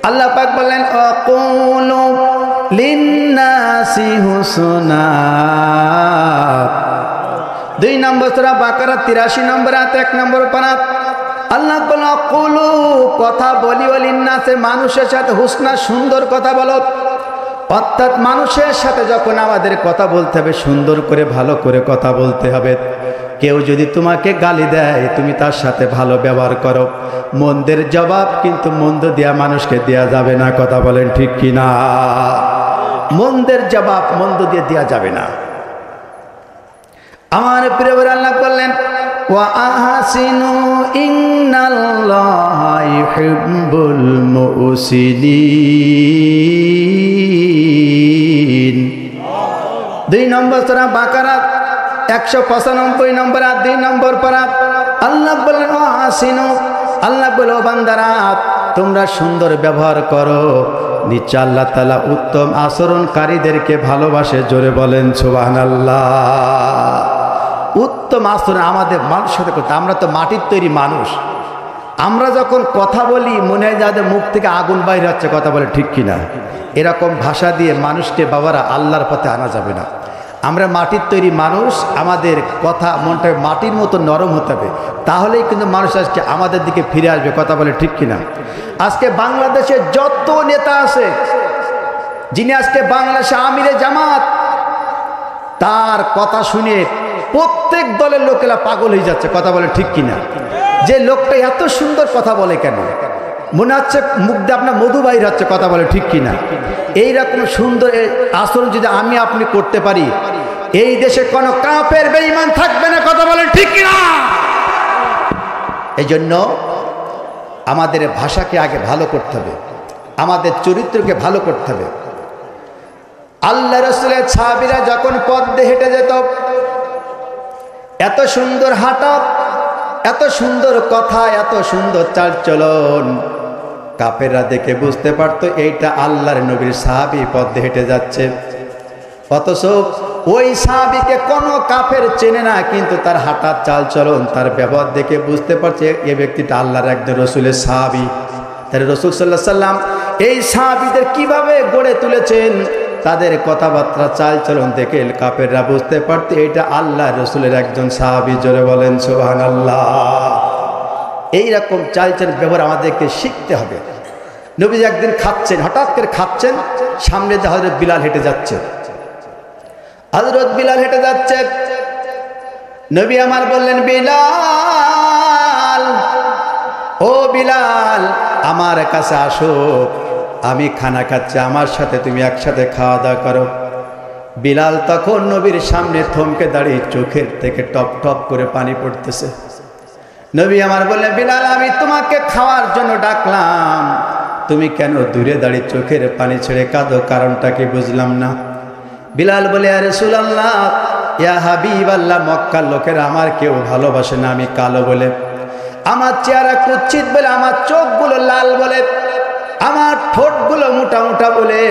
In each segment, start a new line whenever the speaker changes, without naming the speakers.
আল্লাহ পাক বললেন আকুলু লিন্নাসি হুসনা। 2 নম্বর সূরা বাকারা 83 নম্বর আয়াত 1 নম্বর পারা আল্লাহ বলেন আকুলু কথা বলি লিন্নাসে মানুষের সাথে হুসনা সুন্দর কথা বলো। অর্থাৎ মানুষের সাথে যখন আমাদের কথা বলতে হবে সুন্দর করে ভালো করে কথা বলতে হবে। কেউ যদি তোমাকে গালি দেয় তুমি তার সাথে ভালো ব্যবহার করো। মন্দের জবাব কিন্তু মন্দ দিয়া মানুষকে দেয়া যাবে না। কথা বলেন ঠিক কি না? মন্দের জবাব মন্দ দিয়ে দেয়া যাবে না। আমার প্রিয় আল্লাহ বললেন ওয়া আহসিনু ইন্নাল্লাহা ইউহিব্বুল মুহসিনিন। 2 নম্বর সূরা বাকারা 195 নম্বর আর 2 নম্বর পারা আল্লাহ বললেন ওয়া আহসিনু, আল্লাহ বলে ও বান্দারা তোমরা সুন্দর ব্যবহার করো, নিশ্চয় আল্লাহ তাআলা উত্তম আচরণকারীদেরকে ভালোবাসে। জোরে বলেন সুবহানাল্লাহ। উত্তম আচরণ আমাদের মানুষের সাথে করতে। আমরা তো মাটির তৈরি মানুষ, আমরা যখন কথা বলি মনে হয় যাদের মুখ থেকে আগুন বাইরে হচ্ছে। কথা বলে ঠিক কিনা? এরকম ভাষা দিয়ে মানুষকে বাবারা আল্লাহর পথে আনা যাবে না। আমরা মাটির তৈরি মানুষ, আমাদের কথা মনটা মাটির মতো নরম হতে হবে, তাহলেই কিন্তু মানুষ আজকে আমাদের দিকে ফিরে আসবে। কথা বলে ঠিক কিনা? আজকে বাংলাদেশে যত নেতা আছে, যিনি আজকে বাংলাদেশে আমিরে জামাত, তার কথা শুনে প্রত্যেক দলের লোকেরা পাগল হয়ে যাচ্ছে। কথা বলে ঠিক কিনা? যে লোকটা এত সুন্দর কথা বলে কেন, মনে হচ্ছে মুখ দিয়ে আপনার মধু বাইর হচ্ছে। কথা বলে ঠিক কিনা? এইরকম সুন্দর আচরণ যদি আমি আপনি করতে পারি, এই দেশে কোনো কাফের বেঈমান থাকবে না। কথা বলে ঠিক কিনা? এই জন্য আমাদের ভাষাকে আগে ভালো করতে হবে, আমাদের চরিত্রকে ভালো করতে হবে। আল্লাহ রাসূলের সাহাবীরা যখন পথ দিয়ে হেঁটে যেত, এত সুন্দর হাঁটা, এত সুন্দর কথা, এত সুন্দর চালচলন, কাফেররা দেখে বুঝতে পারতো এইটা আল্লাহর নবীর সাহাবী পথ দিয়ে হেঁটে যাচ্ছে। অথচ ওই সাহাবীকে কোনো কাফের চেনে না, কিন্তু তার হাঁটার চালচলন, তার ব্যবহার দেখে বুঝতে পারছে এই ব্যক্তিটা আল্লাহর একজন রসুলের সাহাবী। তাহলে রাসূল সাল্লাল্লাহু আলাইহি ওয়াসাল্লাম এই সাহাবীদের কিভাবে গড়ে তুলেছেন, তাদের কথাবার্তা চালচলন দেখে কাফেররা বুঝতে পারত এটা আল্লাহ রসুলের একজন সাহাবী। জোরে বলেন সুবহানাল্লাহ। এইরকম চালচলন ব্যবহার আমাদেরকে শিখতে হবে। নবী একদিন খাচ্ছেন, হঠাৎ করে খাচ্ছেন, সামনে যে হযরত বিলাল হেঁটে যাচ্ছে, হযরত বিলাল হেঁটে যাচ্ছে, নবী আমার বললেন বিলাল, ও বিলাল আমার কাছে আসো, আমি খানা খাচ্ছি, আমার সাথে তুমি একসাথে খাওয়া দাওয়া করো। বিলাল তখন নবীর সামনে থমকে দাঁড়িয়ে চোখের থেকে টপ টপ করে পানি পড়তেছে। নবী আমার বললেন বিলাল আমি তোমাকে খাওয়ার জন্য ডাকলাম, তুমি কেন দূরে দাঁড়িয়ে চোখের পানি ছেড়ে কাঁদো, কারণটা কি বুঝলাম না। বিলাল বলে ইয়া রাসূলুল্লাহ, ইয়া হাবিবাল্লাহ, মক্কার লোকেরা আমার কেউ ভালোবাসে না, আমি কালো বলে, আমার চেহারা কুৎসিত বলে, আমার চোখগুলো লাল বলে, আমার ঠোঁটগুলো মোটা মোটা বলে,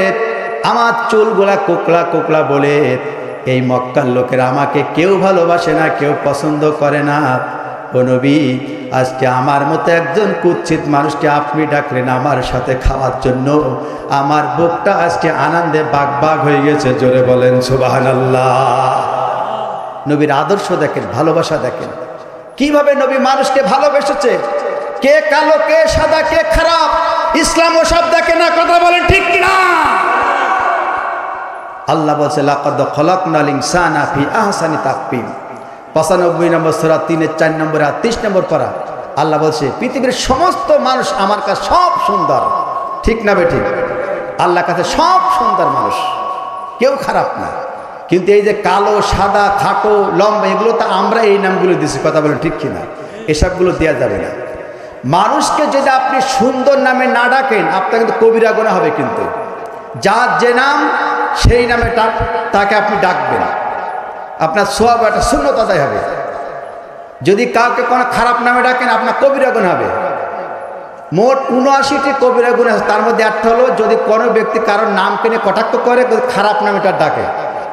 আমার চুলগুলা কোকড়া কোকড়া বলে, এই মক্কার লোকেরা আমাকে কেউ ভালোবাসে না, কেউ পছন্দ করে না। ও নবী, আজকে আমার মতো একজন কুৎসিত মানুষকে আপনি ডাকলেন আমার সাথে খাওয়ার জন্য, আমার বুকটা আজকে আনন্দে বাগ বাগ হয়ে গেছে। জোরে বলেন সুবহানাল্লাহ। নবীর আদর্শ দেখেন, ভালোবাসা দেখেন, কিভাবে নবী মানুষকে ভালোবেসেছে। কে কালো, কে সাদা, কে খারাপ, ইসলাম ওসব দেখে না। কথা বলেন ঠিক কিনা? আল্লাহ বলছে লাকাদ খলাকনাল ইনসানা ফি আহসানি তাকওয়িম, 95 নম্বর সূরা 3-4 নম্বর আর 30 নম্বর পারা। আল্লাহ বলছে পৃথিবীর সমস্ত মানুষ আমার কাছে সব সুন্দর। ঠিক না বেঠিক? আল্লাহর কাছে সব সুন্দর মানুষ, কেউ খারাপ না। কিন্তু এই যে কালো, সাদা, খাটো, লম্বা, এগুলো তো আমরা এই নামগুলো দিছি। কথা বলেন ঠিক কিনা? এসবগুলো দেওয়া যাবে না। মানুষকে যদি আপনি সুন্দর নামে না ডাকেন, আপনার কিন্তু কবিরা গুনাহ হবে। কিন্তু যার যে নাম সেই নামে তাকে আপনি ডাকবেন, আপনার সওয়াব একটা সুন্নত আদায় হবে। যদি কাউকে কোনো খারাপ নামে ডাকেন আপনার কবিরা গুনাহ হবে। মোট 79টি কবিরা গুনাহ আছে, তার মধ্যে একটা হলো যদি কোনো ব্যক্তি কারোর নাম কিনে কটাক্ষ করে খারাপ নামে তার ডাকে।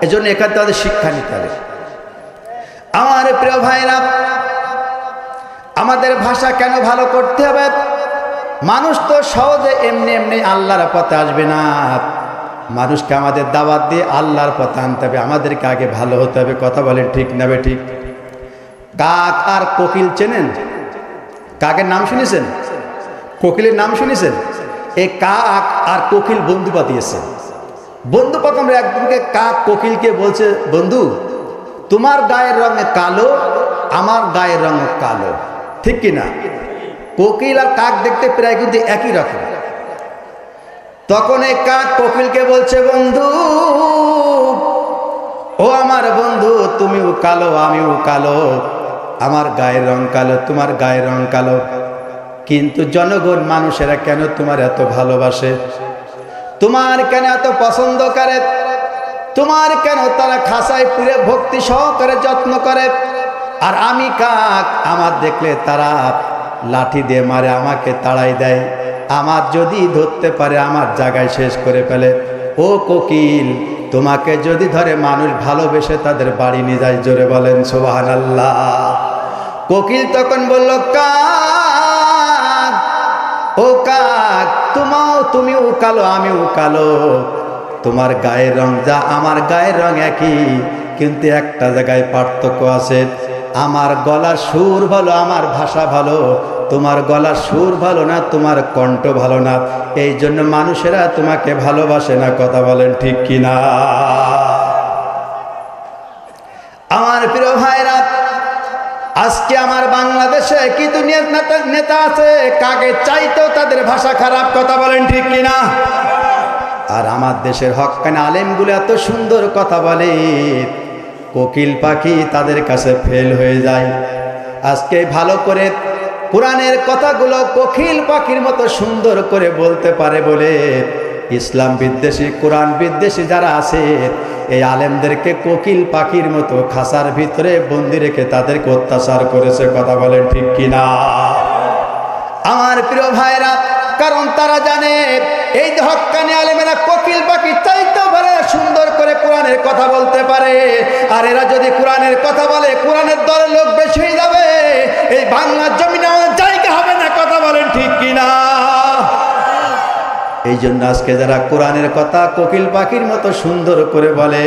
এজন্য এখান থেকে আমাদের শিক্ষা নিতে হবে। আমার প্রিয় ভাইরা, আমাদের ভাষা কেন ভালো করতে হবে? মানুষ তো সহজে এমনি এমনি আল্লাহর পথে আসবে না। মানুষকে আমাদের দাওয়াত দিয়ে আল্লাহর পথে আনতে হবে, আমাদেরকে আগে ভালো হতে হবে। কথা বলেন ঠিক না বে ঠিক? কাক আর কোকিল চেনেন? কাকের নাম শুনেছেন? কোকিলের নাম শুনেছেন? এই কাক আর কোকিল বন্ধু পাতিয়েছে। বন্ধু প্রথম একদিনকে কাক কোকিলকে বলছে, বন্ধু তোমার গায়ের রঙ কালো, আমার গায়ের রঙ কালো, ঠিক কিনা? কোকিল আর কাক দেখতে প্রায় কিন্তু একই রকম। তখন এই কাক কোকিলকে বলছে, বন্ধু ও আমার বন্ধু, তুমিও কালো আমিও কালো, আমার গায়ের রং কালো তোমার গায়ের রং কালো, কিন্তু জনগণ মানুষেরা কেন তোমার এত ভালোবাসে, তোমার কেন এত পছন্দ করে, তোমার কেন তারা খাসায় পুরে ভক্তি সহকারে যত্ন করে, আর আমি কাক আমার দেখলে তারা লাঠি দিয়ে মারে, আমাকে তাড়াই দেয়, আমার যদি ধরতে পারে আমার জায়গায় শেষ করে ফেলে। ও কোকিল তোমাকে যদি ধরে মানুষ ভালোবেসে তাদের বাড়ি নিয়ে যায়, জোরে বলেন সুবহানাল্লাহ। কোকিল তখন বলল, কাক ও কাক তুমিও কালো আমিও কালো, তোমার গায়ের রং যা আমার গায়ের রং একই, কিন্তু একটা জায়গায় পার্থক্য আছে, আমার গলার সুর ভালো, আমার ভাষা ভালো, তোমার গলার সুর ভালো না, তোমার কণ্ঠ ভালো না, এই জন্য মানুষেরা তোমাকে ভালোবাসে না। কথা বলেন ঠিক কিনা? আমার প্রিয় ভাইরা, আজকে আমার বাংলাদেশে কি দুনিয়ার নেতা আছে কাকের চাইতেও তাদের ভাষা খারাপ। কথা বলেন ঠিক কিনা? আর আমার দেশের হক্কানি আলেমগুলো এত সুন্দর কথা বলে, কোকিল পাখি তাদের কাছে ফেল হয়ে যায়। আজকে ভালো করে কোরআনের কথাগুলো কোকিল পাখির মতো সুন্দর করে বলতে পারে বলে ইসলাম বিদ্বেষী কোরআন বিদ্বেষী যারা আছে এই আলেমদেরকে কোকিল পাখির মতো খাসার ভিতরে বন্দি রেখে তাদেরকে অত্যাচার করেছে। কথা বলেন ঠিক কিনা? আমার প্রিয় ভাইরা, কারণ তারা জানে এই হক্কানি আলেমেরা কোকিল পাখি চাইতেও পারে সুন্দর করে কোরআনের কথা বলতে পারে, আর এরা যদি কোরআনের কথা বলে কোরআনের দলের লোক বেশি হয়ে যাবে, এই বাংলার জমিনে আমাদের জায়গা হবে না। কথা বলেন ঠিক কিনা? এই জন্য আজকে যারা কোরআনের কথা কোকিল পাখির মতো সুন্দর করে বলে,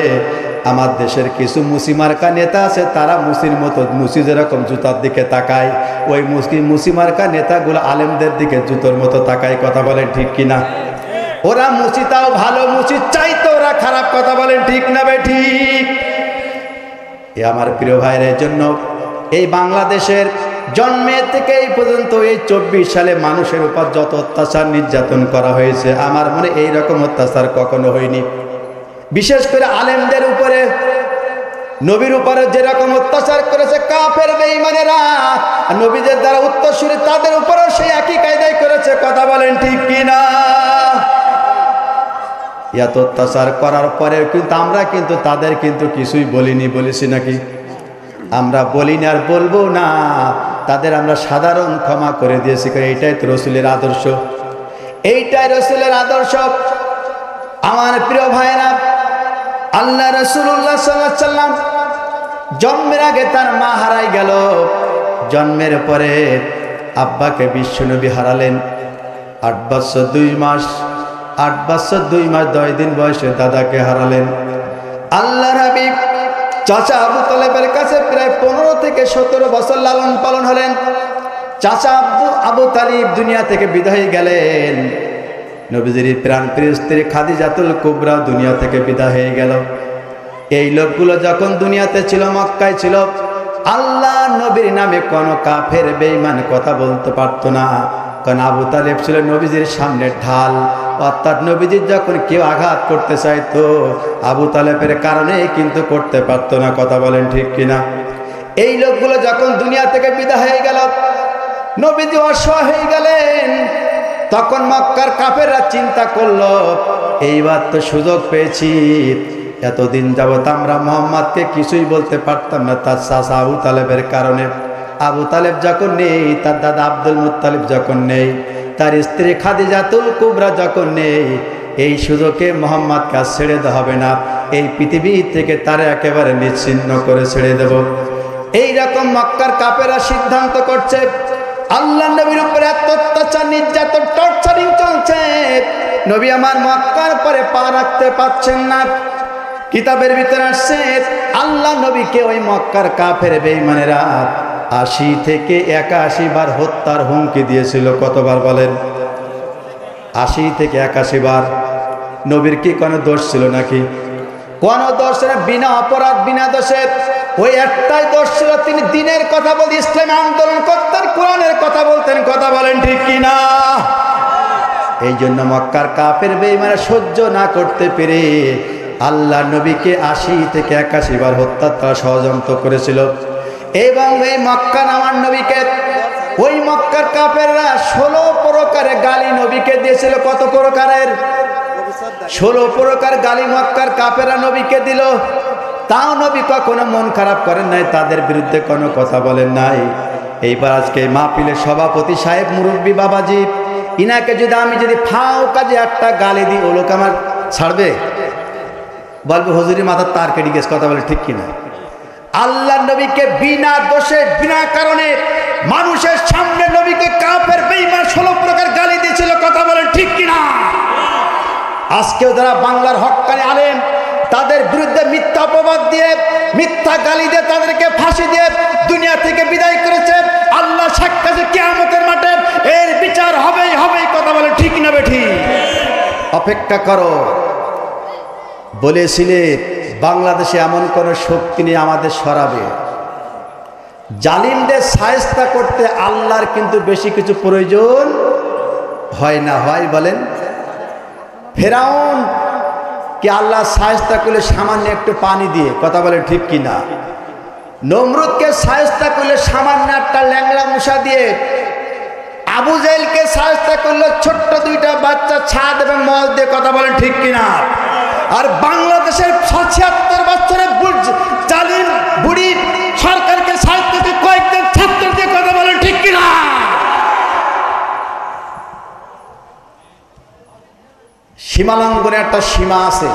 আমার দেশের কিছু মুসিমার্কা নেতা আছে, তারা মুসির মতো মুসি যেরকম জুতার দিকে তাকায়, ওই মুসিমার্কা নেতাগুলো আলেমদের দিকে জুতোর মতো তাকায়। কথা বলেন ঠিক কিনা? ওরা মুসি তাও ভালো, মুসির চাইতে ওরা খারাপ। কথা বলেন ঠিক না বে ঠিক? এ আমার প্রিয় ভাইয়ের জন্য এই বাংলাদেশের জন্মে থেকে এই পর্যন্ত এই 24 সালে মানুষের উপর যত অত্যাচার নির্যাতন করা হয়েছে, আমার মনে এই রকম অত্যাচার কখনো হয়নি। বিশেষ করে আলেমদের উপরে, নবীর উপরে যেরকম অত্যাচার করেছে কাফের বেঈমানেরা, নবীদের দ্বারা উত্তরসূরি তাদের উপরেও সেই একই কায়দায় করেছে। কথা বলেন ঠিক কিনা? এত অত্যাচার করার পরে কিন্তু আমরা কিন্তু তাদের কিন্তু কিছুই বলিনি, বলেছি নাকি? আমরা বলিনি আর বলবো না, তাদের আমরা সাধারণ ক্ষমা করে দিয়েছি। এইটাই তো রসুলের আদর্শ, এইটাই রসুলের আদর্শ। আমার প্রিয় ভাইরা, আল্লাহ রাসূলুল্লাহ সাল্লাল্লাহু আলাইহি সাল্লাম জন্মের আগে তার মা হারাই গেল, জন্মের পরে আব্বাকে বিশ্বনবী হারালেন। 8 বছর 2 মাস 10 দিন বয়সে দাদাকে হারালেন। আল্লাহর হাবিব চাচা আবু তালেবের কাছে প্রায় 15 থেকে 17 বছর লালন পালন হলেন। চাচা আবু তালিব দুনিয়া থেকে বিদায় গেলেন। নবীজির প্রাণপ্রিয় স্ত্রী খাদিজাতুল কুবরা দুনিয়া থেকে বিদায় হয়ে গেল। এই লোকগুলো যখন দুনিয়াতে ছিল, মক্কায় ছিল, আল্লাহ নবীর নামে কোনো কাফের বেঈমান কথা বলতে পারতো না, কারণ আবু তালেব ছিল নবীজির সামনে ঢাল। অর্থাৎ নবীজির যখন কেউ আঘাত করতে চাইতো আবু তালেবের কারণে কিন্তু করতে পারতো না। কথা বলেন ঠিক কিনা? এই লোকগুলো যখন দুনিয়া থেকে বিদায় হয়ে গেল, নবীজি অসহায় হয়ে গেলেন, তখন মক্কার কাফেররা চিন্তা করলো এইবার তো সুযোগ পেয়েছি, এতদিন যাবত আমরা মুহাম্মদকে কিছুই বলতে পারতাম না তার চাচা আবু তালেবের কারণে। আবু তালেব যখন নেই, তার দাদা আব্দুল মুত্তালিব যখন নেই, তার স্ত্রী খাদিজাতুল কুবরা যখন নেই, এই সুযোগে মুহাম্মদকে ছেড়ে দেওয়া হবে না, এই পৃথিবী থেকে তারা একেবারে নিচ্ছিন্ন করে ছেড়ে দেব। এই রকম মক্কার কাফেররা সিদ্ধান্ত করছে, আল্লাহ নবীর উপরে এত অত্যাচার নির্যাতন টর্চারিং চলছে, নবী আমার মক্কার পরে পা রাখতে পারছেন না। কিতাবের ভিতরে আসছে আল্লাহ নবীকে ওই মক্কার কাফের বেঈমানেরা 80 থেকে 81 বার হত্যার হুমকি দিয়েছিল। কতবার বলেন? 80 থেকে 81 বার। নবীর কি কোনো দোষ ছিল নাকি? কোনো দোষ না, বিনা অপরাধ বিনা দোষে। ওই একটাই দোষ ছিল, তিনি দিনের কথা বলতে, ইসলামী আন্দোলন করতেন, কোরআনের কথা বলতেন। কথা বলেন ঠিক কিনা? এই জন্য মক্কার কাফের বেঈমানরা সহ্য না করতে পেরে আল্লাহ নবীকে 80 থেকে 81 বার হত্যা তারা ষড়যন্ত্র করেছিল। এবং এই মক্কা আমার নবীকে, ওই মক্কার কাফেররা 16 প্রকারের গালি নবীকে দিয়েছিল। কত প্রকারের? 16 প্রকার গালি মক্কার কাফেররা নবীকে দিল। তাও নবী কখনো মন খারাপ করেন নাই, তাদের বিরুদ্ধে কোনো কথা বলেন নাই। এইবার আজকে মাহফিলের সভাপতি সাহেব, মুরব্বী বাবাজি, ইনাকে আমি যদি ফাও কাজে একটা গালি দিই, ও লোক আমার ছাড়বে? বলবে হুজুরি মাথার তার কেটে গেছে। কথা বলে ঠিক কিনা? আল্লাহ নবীকে বিনা দোষে বিনা কারণে মানুষের সামনে নবীকে কাফের বেঈমান 16 প্রকার গালি দিয়েছিল। কথা বলেন ঠিক কিনা? আজকেও যারা বাংলার হক্কানি আলেম, তাদের বিরুদ্ধে মিথ্যা অপবাদ দিয়ে, মিথ্যা গালি দিয়ে, তাদেরকে ফাঁসি দিয়ে দুনিয়া থেকে বিদায় করেছে। আল্লাহ সাক্ষাৎ কিয়ামতের মাঠে এর বিচার হবেই হবে। কথা বলে ঠিক না বেঠি? অপেক্ষা করো। বলেছিলে বাংলাদেশে এমন কোন শক্তি নেই আমাদের সরাবে। জালিমদের শায়েস্তা করতে আল্লাহর কিন্তু বেশি কিছু প্রয়োজন হয় না। হয় বলেন? ফেরাউন কি আল্লাহ শায়েস্তা করলে সামান্য একটু পানি দিয়ে? কথা বলে ঠিক কিনা? নমরুদকে শায়েস্তা করলে সামান্য একটা ল্যাংড়া মশা দিয়ে। আবু জেহেলকে শায়েস্তা করলে ছোট্ট 2টা বাচ্চা ছাদ এবং মল দিয়ে। কথা বলেন ঠিক কিনা? আর বাংলাদেশের 76 বছরের জালিম বুড়ি সরকারকে শায়েস্তা করতে কয়েকজন ছাত্র দিয়ে। কথা বলেন ঠিক কিনা? সীমালঙ্ঘনের একটা সীমা আছে,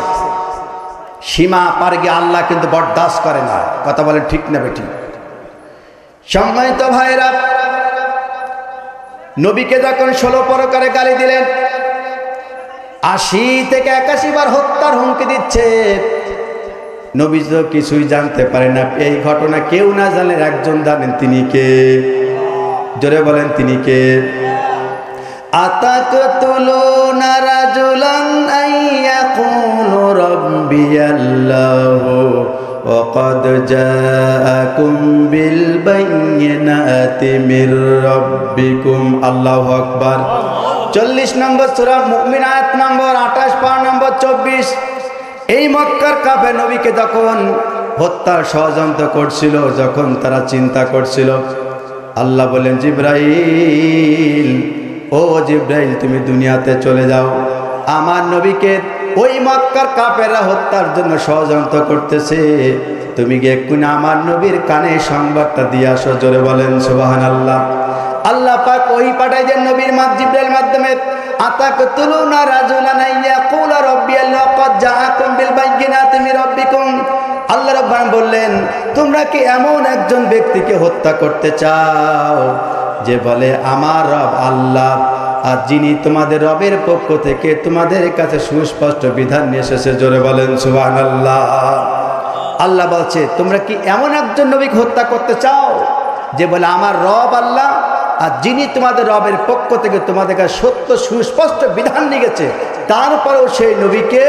সীমা পার গিয়ে আল্লাহ কিন্তু বরদাস্ত করে না। কথা বলেন ঠিক না বেঠিক? সম্মানিত ভাইরা, নবীকে যখন 16 প্রকারে গালি দিলেন, 80 থেকে 81 বার হত্যার হুমকি দিচ্ছে, নবী তো কিছুই জানতে পারে না। এই ঘটনা কেউ না জানেন, একজন জানেন। তিনি কে? জোরে বলেন তিনি কে? আতাকতুলুনা রাজুলান আইয়াকুলু রাব্বিয়াল্লাহু ওয়া ক্বাদ জাআকুম বিল বাইয়িনাতি মির রাব্বিকুম। আল্লাহু আকবার। 40 নম্বর সূরা মুমিন আয়াত নম্বর 28, পারা নম্বর 24। এই মক্কার কাফের নবীকে যখন হত্যার ষড়যন্ত্র করছিল, যখন তারা চিন্তা করছিল, আল্লাহ বলেন জিবরাইল, ও জিবরাইল তুমি দুনিয়াতে চলে যাও। আমার নবীকে ওই মক্কার কাফেররা হত্যার জন্য ষড়যন্ত্র করতেছে, তুমি গিয়ে এক্ষুনি আমার নবীর কানে সংবাদটা দিয়ে আসো। জোরে বলেন সুবহানাল্লাহ। আল্লাহ পাক ওই পাঠাই দেন নবীর জিবরাইলের মাধ্যমে। আতাকতুলুনা রাজুলান ইয়াকুলু রাব্বিয়াল্লাহু ক্বাদ জাআকুম বিল বাইয়িনাতি মির রাব্বিকুম। আল্লাহ রাব্বান বললেন, তোমরা কি এমন একজন ব্যক্তিকে হত্যা করতে চাও যে বলে আমার রব আল্লাহ, আর যিনি তোমাদের রবের পক্ষ থেকে তোমাদের কাছে সুস্পষ্ট বিধান নিয়ে এসেছে? জোরে বলেন সুবহানাল্লাহ। আল্লাহ বলছে, তোমরা কি এমন একজন নবীকে হত্যা করতে চাও যে বলে আমার রব আল্লাহ, আর যিনি তোমাদের রবের পক্ষ থেকে তোমাদের কাছে সত্য সুস্পষ্ট বিধান নিয়ে গেছে, তারপরেও সেই নবীকে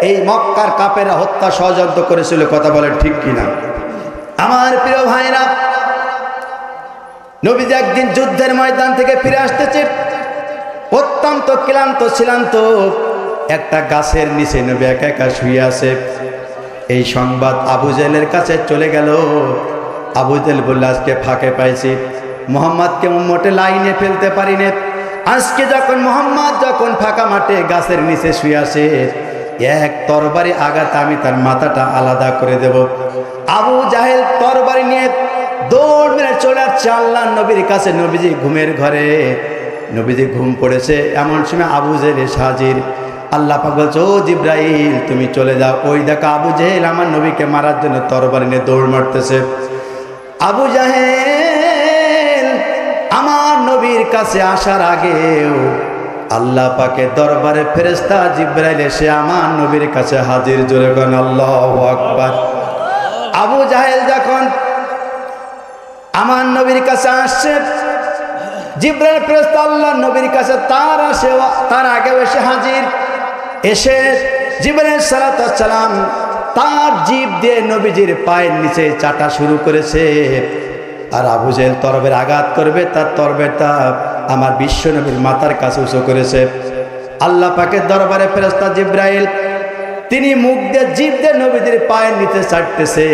এই মক্কার কাফেররা হত্যা ষড়যন্ত্র করেছিল? কথা বলেন ঠিক কিনা? আমার প্রিয় ভাইরা, নবীজি একদিন যুদ্ধের ময়দান থেকে ফিরে আসতেছে, অত্যন্ত ক্লান্ত ছিলান্ত। একটা গাছের নিচে নবী একা একা শুয়ে আছে। এই সংবাদ আবু জেহেলের কাছে চলে গেল। আবু জেহেল বলল, আজকে ফাঁকে পাইছি, মোহাম্মদকে মোটে লাইনে ফেলতে পারি না। আজকে যখন মোহাম্মদ যখন ফাঁকা মাঠে গাছের নিচে শুয়ে আসে, এক তরবারি আঘাত আমি তার মাথাটা আলাদা করে দেব। আবু জাহেল তরবারি নিয়ে দৌড় মেরে চলে আসছে আল্লাহর নবীর কাছে। নবীজি ঘুমের ঘরে, নবীজি ঘুম পড়েছে, এমন সময় আবু জেহেল হাজির। আল্লাহ পাক বলছে, ও জিবরাইল তুমি চলে যাও। ওই দেখো আবু জেহেল আমার নবীকে মারার জন্য তরবারি নিয়ে দৌড় মারতেছে। আবু জাহেল আমার নবীর কাছে আসার আগেও আল্লাহ পাকের দরবারে ফেরেশতা জিবরাইল এসে আমার নবীর কাছে হাজির। জোরে বলেন আল্লাহু আকবার। আবু জাহেল যখন আমার নবীর কাছে আসছে, জিবরাইল ফেরেশতা আল্লাহ নবীর কাছে তার আগেও এসে হাজির। এসে জিবরাইল সালাতু ওয়াস সালাম তার জিভ দিয়ে নবীজির পায়ের নিচে চাটা শুরু করেছে। আর আবু জাহেল তরবারির আঘাত করবে, তার তরবারিটা আমার বিশ্ব নবীর মাথার কাছে উঁচু করেছে। আল্লাহ পাকের দরবারে ফেরেশতা জিবরাইল তিনি মুখ দিয়ে জিভ দিয়ে নবীজির পায়ের নিচে চাটতেছে,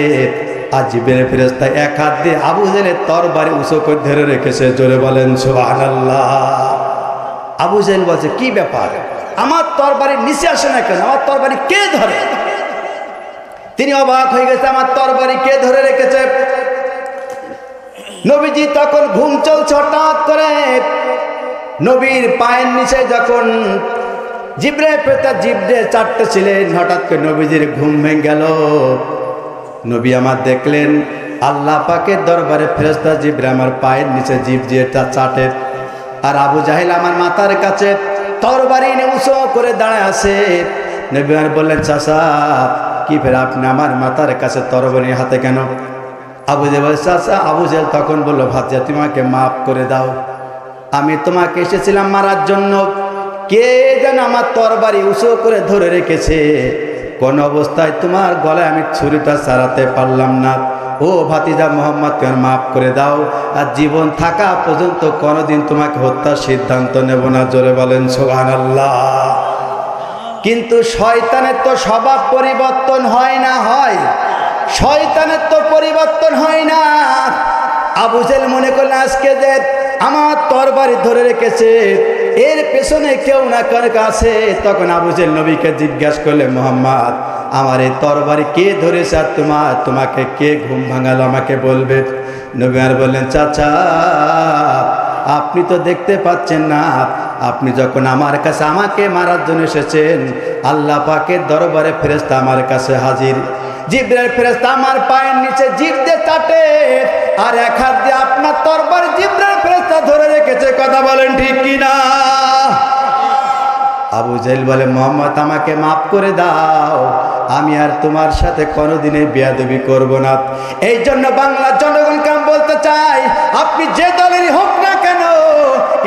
আর জিবরাইল ফেরেশতা এক হাত দিয়ে আবু জাহেলের তরবারি উঁচু করে ধরে রেখেছে। জোরে বলেন সুবহানাল্লাহ। আবু জাহেল বলছে, কি ব্যাপার, আমার তরবারির নিচে আসে না কেন, আমার তরবারি কে ধরে? তিনি অবাক হয়ে গেছে, আমার তরবারি কে ধরে রেখেছে? নবীজি তখন ঘুম চলছে, হঠাৎ করে নবীর পায়ের নিচে যখন জিবরাইল ফেরেশতা জিভ দিয়ে চাটতেছিলেন, হঠাৎ করে নবীজির ঘুম ভেঙে গেল। নবী আমার দেখলেন আল্লাহ পাকের দরবারে ফেরেশতা জিবরাইল আমার পায়ের নিচে জিভ দিয়ে চাটে, আর আবু জাহেল আমার মাথার কাছে তরবারি নিয়ে উঁচু করে দাঁড়ায় আছে। নবী আমার বললেন, চাচা কি ফের আপনি আমার মাথার কাছে তরবারি হাতে কেন? আবু জাহেল বলে, চাচা। আবু জাহেল তখন বলল, ভাতিজা তুমি আমাকে মাফ করে দাও, আমি তোমাকে এসেছিলাম মারার জন্য, কে যেন আমার তরবারি উঁচু করে ধরে রেখেছে, কোন অবস্থায় তোমার গলায় আমি ছুরিটা চালাতে পারলাম না। ও ভাতিজা মোহাম্মদ, তুমি মাফ করে দাও, আর জীবন থাকা পর্যন্ত কোনোদিন তোমাকে হত্যার সিদ্ধান্ত নেব না। জোরে বলেন সুবহানাল্লাহ। কিন্তু শয়তানের তো স্বভাব পরিবর্তন হয় না, হয় শয়তানের তো পরিবর্তন হয় না। আবু জাহেল মনে করলেন আজকে যে আমার তরবারি ধরে রেখেছে এর পেছনে কেউ না কার কাছে। তখন আবু জাহেল নবীকে জিজ্ঞাসা করলে, মোহাম্মদ আমার এই তরবারি কে ধরেছে, আর তোমাকে কে ঘুম ভাঙালো আমাকে বলবে? নবী আর বললেন, চাচা আপনি তো দেখতে পাচ্ছেন না, আপনি যখন আমার কাছে আমাকে মারার জন্য এসেছেন, আল্লাহ পাকের দরবারে ফেরেশতা আমার কাছে হাজির। জিবরাইল ফেরেশতা আমার পায়ের নিচে জিভ দিয়ে চাটে, আর এক হাত দিয়ে আপনার তরবারি জিবরাইল ফেরেশতা ধরে রেখেছে। কথা বলেন ঠিক কিনা? আবু জাহেল বলে, মোহাম্মদ আমাকে মাফ করে দাও, আমি আর তোমার সাথে কোনোদিনই বেয়াদবি করব না। এই জন্য বাংলার জনগণকে আমি বলতে চাই, আপনি যে দলেরই হোক না কেন,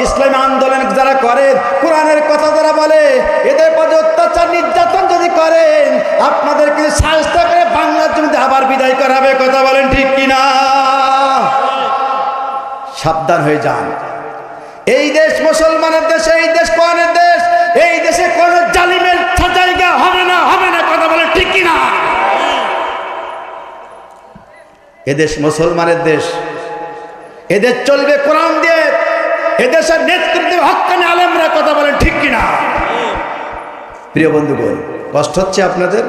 ইসলামী আন্দোলন যারা করে, কোরআনের কথা যারা বলে, এদের প্রতি অত্যাচার নির্যাতন যদি করেন, আপনাদেরকে শাস্তি করে বাংলার জমিতে আবার বিদায় করাবে। কথা বলেন ঠিক কিনা? সাবধান হয়ে যান। এই দেশ মুসলমানের দেশ, এই দেশ কোরআনের দেশ, এই দেশে কোন জালিমের জায়গা হবে না, হবে না। কথা বলেন ঠিক কিনা? এদেশ মুসলমানের দেশ, এদের চলবে কোরআন দিয়ে, এদেশের নেতৃত্বে হক্কানি আলেমরা। কথা বলেন ঠিক কিনা? প্রিয় বন্ধুগণ, কষ্ট হচ্ছে আপনাদের?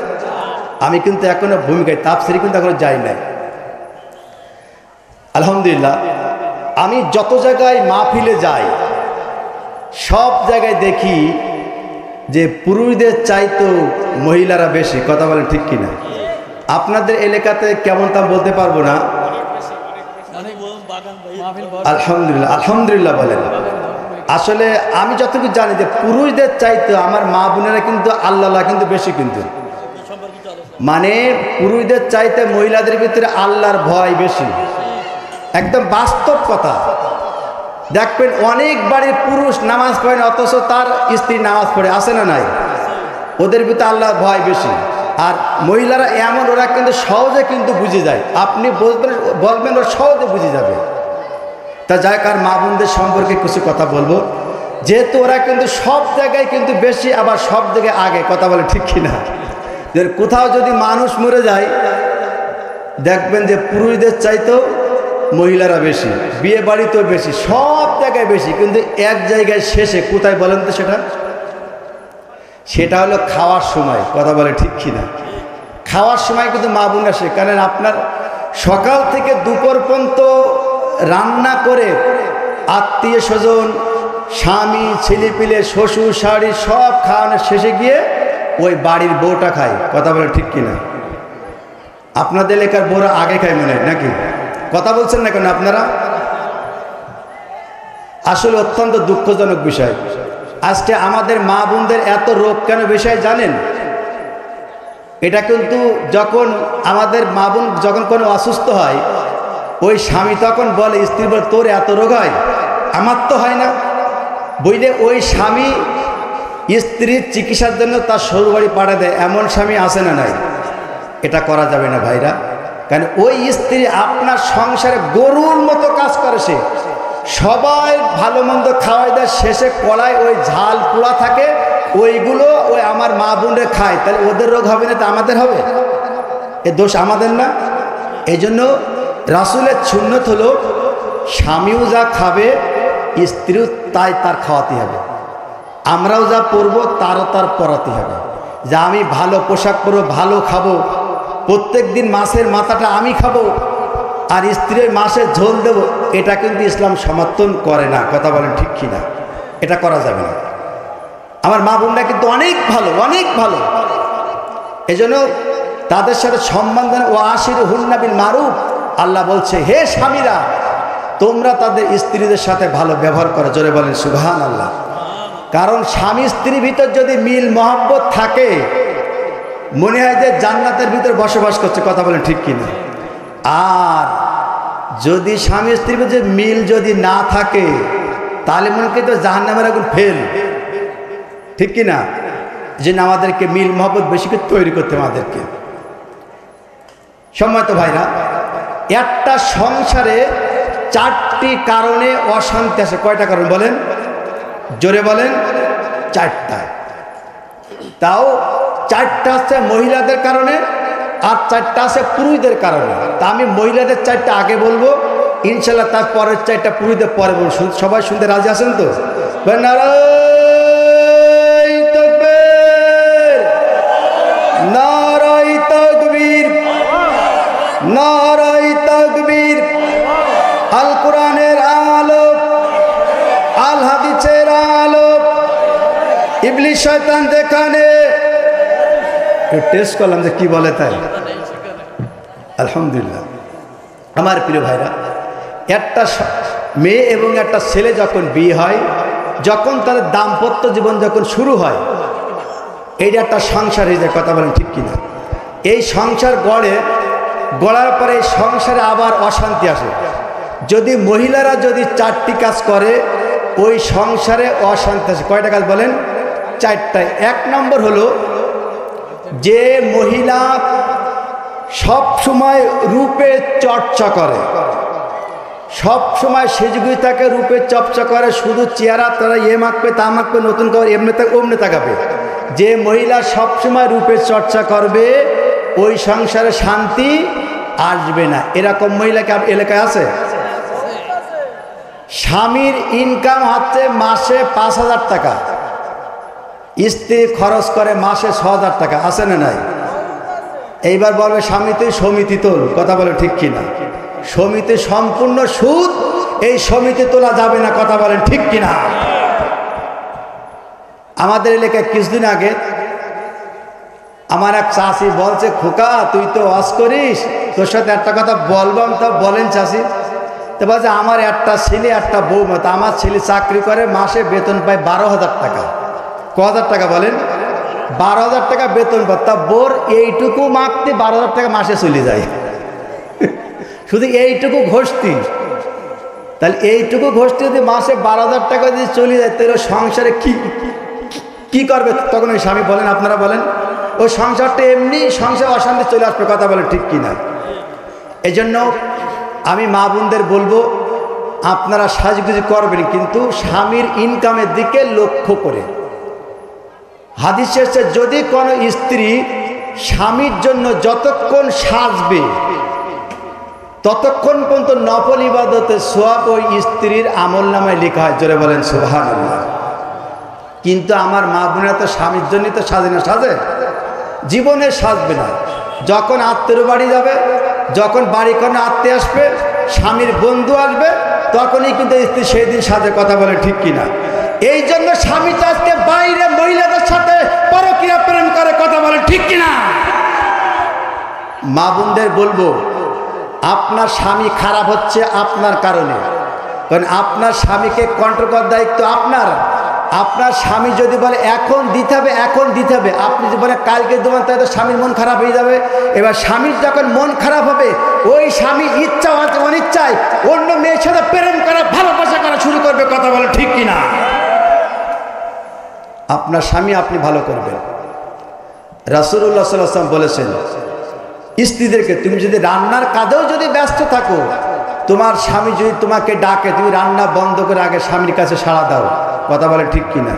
আমি কিন্তু এখনো ভূমিকায় তাফসীরে কিন্তু এখনো যাই নাই। আলহামদুলিল্লাহ, আমি যত জায়গায় মাহফিলে যাই সব জায়গায় দেখি যে পুরুষদের চাইতো মহিলারা বেশি। কথা বলেন ঠিক কিনা? আপনাদের এলাকাতে কেমন তা বলতে পারবো না। আলহামদুলিল্লাহ, আলহামদুলিল্লাহ বলেন। আসলে আমি যতটুকু জানি যে পুরুষদের চাইতো আমার মা বোনেরা কিন্তু আল্লাহ কিন্তু বেশি, কিন্তু মানে পুরুষদের চাইতে মহিলাদের ভিতরে আল্লাহর ভয় বেশি। একদম বাস্তব কথা। দেখবেন অনেক বাড়ির পুরুষ নামাজ পড়ে না, অথচ তার স্ত্রী নামাজ পড়ে, আসে না নাই? ওদের ভিতরে আল্লাহর ভয় বেশি। আর মহিলারা এমন, ওরা কিন্তু সহজে কিন্তু বুঝে যায়। আপনি বলবেন ওরা সহজে বুঝে যাবে। তা যাই কার মা বোনদের সম্পর্কে কিছু কথা বলবো, যেহেতু ওরা কিন্তু সব জায়গায় কিন্তু বেশি, আবার সব জায়গায় আগে। কথা বলে ঠিক কিনা? যে কোথাও যদি মানুষ মরে যায়, দেখবেন যে পুরুষদের চাইতেও মহিলারা বেশি, বিয়ে বাড়িতেও বেশি, সব জায়গায় বেশি। কিন্তু এক জায়গায় শেষে কোথায় বলেন তো? সেটা হলো খাওয়ার সময়। কথা বলে ঠিক কিনা? খাওয়ার সময় কিন্তু মা বোন আসে, কারণ আপনার সকাল থেকে দুপুর পর্যন্ত রান্না করে আত্মীয় স্বজন, স্বামী, ছেলেপিলে, শ্বশুর শাড়ি সব খাওয়ানোর শেষে গিয়ে ওই বাড়ির বউটা খায়। কথা বলে ঠিক কিনা? আপনাদের এলাকার বউরা আগে খায় মনে হয় নাকি? কথা বলছেন না কেন আপনারা? আসলে অত্যন্ত দুঃখজনক বিষয়। আজকে আমাদের মা বোনদের এত রোগ কেন বিষয় জানেন? এটা কিন্তু যখন আমাদের মা বোন যখন কোনো অসুস্থ হয়, ওই স্বামী তখন বলে স্ত্রী বলে তোর এত রোগ হয়, আমার তো হয় না, বুঝলে ওই স্বামী স্ত্রীর চিকিৎসার জন্য তার শ্বশুরবাড়ি পাঠা দেয়, এমন স্বামী আসে না নাই? এটা করা যাবে না ভাইরা। কারণ ওই স্ত্রী আপনার সংসারে গরুর মতো কাজ করে, সে সবাই ভালো মন্দ খাওয়াই দেয়, শেষে কড়ায় ওই ঝাল পোড়া থাকে, ওইগুলো ওই আমার মা বোনরে খায়, তাহলে ওদের রোগ হবে না, তা আমাদের হবে? এ দোষ আমাদের না? এই জন্য রাসূলের সুন্নত হলো স্বামীও যা খাবে স্ত্রীও তাই তার খাওয়াতে হবে, আমরাও যা পরবো তারও তার পরাতে হবে। যে আমি ভালো পোশাক পরবো, ভালো খাবো, প্রত্যেক দিন মাছের মাথাটা আমি খাবো আর স্ত্রীর মাছের ঝোল দেবো, এটা কিন্তু ইসলাম সমর্থন করে না। কথা বলেন ঠিক কি না? এটা করা যাবে না। আমার মা বোনরা কিন্তু অনেক ভালো, অনেক ভালো। এজন্য তাদের সাথে সম্মান দেন। ও আশিরুহুন্না বিল মারুফ, আল্লাহ বলছে হে স্বামীরা তোমরা তাদের স্ত্রীদের সাথে ভালো ব্যবহার করো। জোরে বলেন সুবহানাল্লাহ। কারণ স্বামী স্ত্রীর ভিতর যদি মিল মহব্বত থাকে, মনে হয় যে জান্নাতের ভিতর বসবাস করছে। কথা বলেন ঠিক কিনা? আর যদি স্বামী স্ত্রীর ভিতরে মিল যদি না থাকে, তাহলে মনে করি তো জাহান্নামের আগুন ফেল। ঠিক কিনা? যে আমাদেরকে মিল মহব্বত বেশি করে তৈরি করতে আমাদেরকে। সম্মানিত ভাইরা, একটা সংসারে 4টি কারণে অশান্তি আসে। কয়টা কারণ বলেন? জোরে বলেন। 4টা। তাও 4টা আছে মহিলাদের কারণে আর 4টা আছে পুরুষদের কারণে। তা আমি মহিলাদের 4টা আগে বলবো, ইনশাল্লাহ তার পরের 4টা পুরুষদের পরে বলবো। সবাই শুনতে রাজি আছেন তো? নারায়ে তাকবীর, নারায়ে তাকবীর, নারায়ে তাকবীর। আল কোরআনের আলো, আল হাদিসের আলো, ইবলিস শয়তান যেখানে। টেস্ট করলাম যে কি বলে তাই। আলহামদুলিল্লাহ। আমার প্রিয় ভাইরা, একটা মেয়ে এবং একটা ছেলে যখন বিয়ে হয়, যখন তাদের দাম্পত্য জীবন যখন শুরু হয়, এইটা একটা সংসার হয়ে যায়। কথা বলেন ঠিক কিনা? এই সংসার গড়ার পরে এই সংসারে আবার অশান্তি আসে। যদি মহিলারা যদি 4টি কাজ করে, ওই সংসারে অশান্তি আসে। কয়টা কাজ বলেন? 4টায়। 1 নম্বর হলো যে মহিলা সব সময় রূপের চর্চা করে, সব সময় সেজগুজি থাকে, রূপের চর্চা করে, শুধু চেহারা তারা মাখবে তা মাখবে, নতুন করে এমনি অমনি তাকাবে। যে মহিলা সব সময় রূপের চর্চা করবে, ওই সংসারে শান্তি আসবে না। এরকম মহিলা কি এলাকায় আছে? স্বামীর ইনকাম হচ্ছে মাসে 5,000 টাকা, স্ত্রী খরচ করে মাসে 6,000 টাকা। আছে না নাই? এইবার বলবে স্বামী তুই সমিতি তোল। কথা বলে ঠিক কিনা? সমিতি সম্পূর্ণ সুদ, এই সমিতি তোলা যাবে না। কথা বলেন ঠিক কিনা? আমাদের এলাকায় কিছুদিন আগে আমার এক চাষি বলছে, খোকা তুই তো ওয়াজ করিস, তোর সাথে একটা কথা বলবাম। তা বলেন চাষি। তো বলছে আমার একটা ছেলে একটা বৌমা। তা আমার ছেলে চাকরি করে, মাসে বেতন পায় 12,000 টাকা। ক'1000 টাকা বলেন? 12,000 টাকা বেতন পায়। তা বোর এইটুকু মাখতে 12,000 টাকা মাসে চলে যায়। শুধু এইটুকু ঘষতি। তাহলে এইটুকু ঘষতে যদি মাসে 12,000 টাকা যদি চলে যায়, তাহলে সংসারে কি করবে তখন ওই স্বামী? বলেন, আপনারা বলেন। ওই সংসারটা এমনি সংসার অশান্তি চলে আসবে। কথা বলেন ঠিক কিনা? এই জন্য আমি মা বোনদের বলবো, আপনারা সাজগুজি করবেন, কিন্তু স্বামীর ইনকামের দিকে লক্ষ্য করে। হাদিসে এসেছে, যদি কোনো স্ত্রী স্বামীর জন্য যতক্ষণ সাজবে, ততক্ষণ পর্যন্ত নফল ইবাদতের সওয়াব ওই স্ত্রীর আমলনামায় লেখা হয়। জোরে বলেন সুবহানাল্লাহ। কিন্তু আমার মা বোনেরা তো স্বামীর জন্যই তো সাজে না, সাজে জীবনে সাজবে না। যখন আত্মীয় বাড়ি যাবে, যখন বাড়ি কোনো আত্মীয় আসবে, স্বামীর বন্ধু আসবে, তখনই কিন্তু স্ত্রী সেই দিন সাজে। কথা বলে ঠিক কিনা? এই জন্য স্বামী আজকে বাইরে মহিলাদের সাথে পরকীয়া প্রেম করে। কথা বলে ঠিক কিনা? মা বোনদের বলবো, আপনার স্বামী খারাপ হচ্ছে আপনার কারণে, কারণ আপনার স্বামীকে কন্ট্রোল করার দায়িত্ব আপনার। আপনার স্বামী যদি বলে এখন দিতে হবে, এখন দিতে হবে, আপনি যদি বলে কালকে দেবেন, তাহলে তো স্বামীর মন খারাপ হয়ে যাবে। এবার স্বামীর যখন মন খারাপ হবে, ওই স্বামী ইচ্ছা অনিচ্ছায় অন্য মেয়ের সাথে প্রেম করা, ভালোবাসা করা শুরু করবে। কথা বলে ঠিক কিনা? আপনার স্বামী আপনি ভালো করবেন। রাসূলুল্লাহ সাল্লাল্লাহু আলাইহি ওয়াসাল্লাম বলেছেন স্ত্রীদেরকে, তুমি যদি রান্নার কাজেও যদি ব্যস্ত থাকো, তোমার স্বামী যদি তোমাকে ডাকে, তুমি রান্না বন্ধ করে আগে স্বামীর কাছে সাড়া দাও। কথা বলে ঠিক কিনা?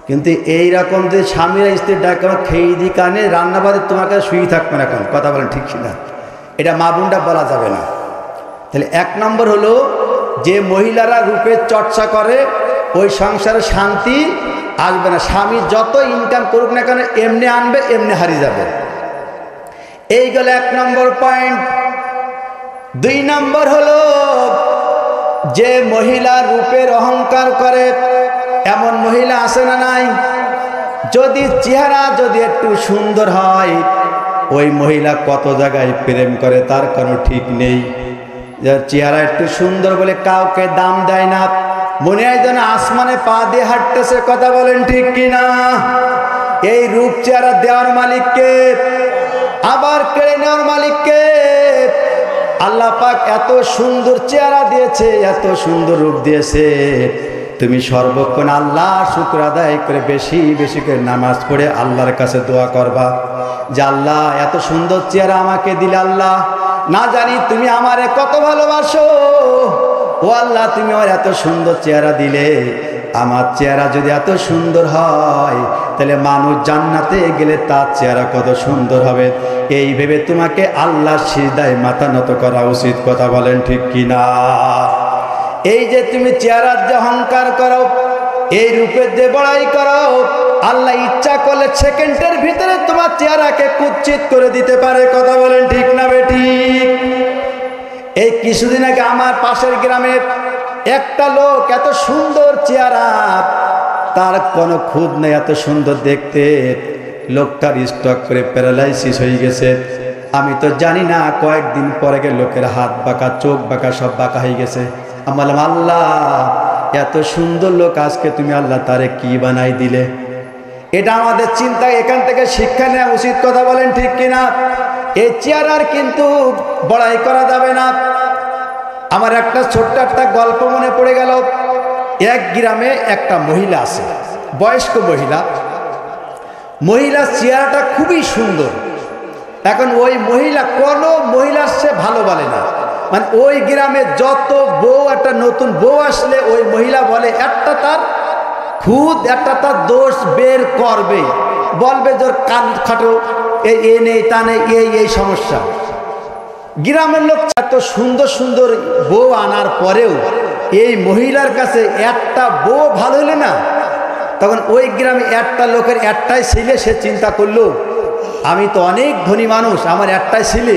কিন্তু এইরকম যে স্বামীরা স্ত্রীর ডাকে খেয়ে দি কানে রান্না বাদে তোমাকে শুয়ে থাকবে না, এখন কথা বলেন ঠিক কিনা? এটা মা বোনটা বলা যাবে না। তাহলে এক নম্বর হলো, যে মহিলারা রূপের চর্চা করে ওই সংসারে শান্তি আসবে না। স্বামী যত ইনকাম করুক না কেন, এমনি আনবে এমনি হারিয়ে যাবে। এই গেল এক নম্বর পয়েন্ট। দুই নম্বর হলো, যে মহিলা রূপের অহংকার করে, এমন মহিলা আছে না নাই? যদি চেহারা যদি একটু সুন্দর হয়, ওই মহিলা কত জায়গায় প্রেম করে তার কোনো ঠিক নেই। চেহারা একটু সুন্দর বলে কাউকে দাম দেয় না, মনে হয় যেন আসমানে পা দিয়ে হাঁটতেছে। কথা বলেন ঠিক কিনা? এই রূপ চেহারা দেওয়ার মালিককে, আবার কেড়ে নেওয়ার মালিককে। আল্লাহ পাক এত সুন্দর চেহারা দিয়েছে, এত সুন্দর রূপ দিয়েছে, তুমি সর্বক্ষণ আল্লাহ শুকর আদায় করে বেশি বেশি করে নামাজ পড়ে আল্লাহর কাছে দোয়া করবা যে আল্লাহ এত সুন্দর চেহারা আমাকে দিলে, আল্লাহ না জানি তুমি আমারে কত ভালোবাসো। ও আল্লাহ, তুমি আমার এত সুন্দর চেহারা দিলে, আমার চেহারা যদি এত সুন্দর হয়, তাহলে মানুষ জান্নাতে গেলে তার চেহারা কত সুন্দর হবে। এই ভেবে তোমাকে আল্লাহর সিজদায় মাথা নত করা উচিত। কথা বলেন ঠিক কিনা? এই যে তুমি চেহারার যে অহংকার করো, এই রূপের যে বড়াই করো, আল্লাহ ইচ্ছা করলে সেকেন্ডের ভিতরে তোমার চেহারাকে কুৎসিত করে দিতে পারে। কথা বলেন ঠিক না বেঠিক? এই কিছুদিন আগে আমার পাশের গ্রামের একটা লোক, এত সুন্দর চেহারা, তার কোনো খুঁত নেই, এত সুন্দর দেখতে, লোকটার স্ট্রোক করে প্যারালাইসিস হয়ে গেছে। আমি তো জানি না, কয়েকদিন পরে লোকের হাত বাঁকা, চোখ বাঁকা, সব বাঁকা হয়ে গেছে। আমি বললাম, আল্লাহ এত সুন্দর লোক, আজকে তুমি আল্লাহ তারে কি বানাই দিলে? এটা আমাদের চিন্তা, এখান থেকে শিক্ষা নেওয়া উচিত। কথা বলেন ঠিক কিনা? এই চেহারার কিন্তু বড়াই করা যাবে না। আমার একটা ছোট্ট একটা গল্প মনে পড়ে গেল। এক গ্রামে একটা মহিলা আছে, বয়স্ক মহিলা। মহিলার চেহারাটা খুবই সুন্দর। এখন ওই মহিলা কোনো মহিলার সে ভালো বলে না, মানে ওই গ্রামে যত বউ, একটা নতুন বউ আসলে ওই মহিলা বলে একটা তার খুদ, একটা তার দোষ বের করবে, বলবে যে কান খাটো, এ নেই তা নেই, এই সমস্যা। গ্রামের লোক এত সুন্দর সুন্দর বউ আনার পরেও এই মহিলার কাছে একটা বউ ভালো হলে না, তখন ওই গ্রামে একটা লোকের একটাই ছেলে, সে চিন্তা করলো আমি তো অনেক ধনী মানুষ, আমার একটাই ছেলে,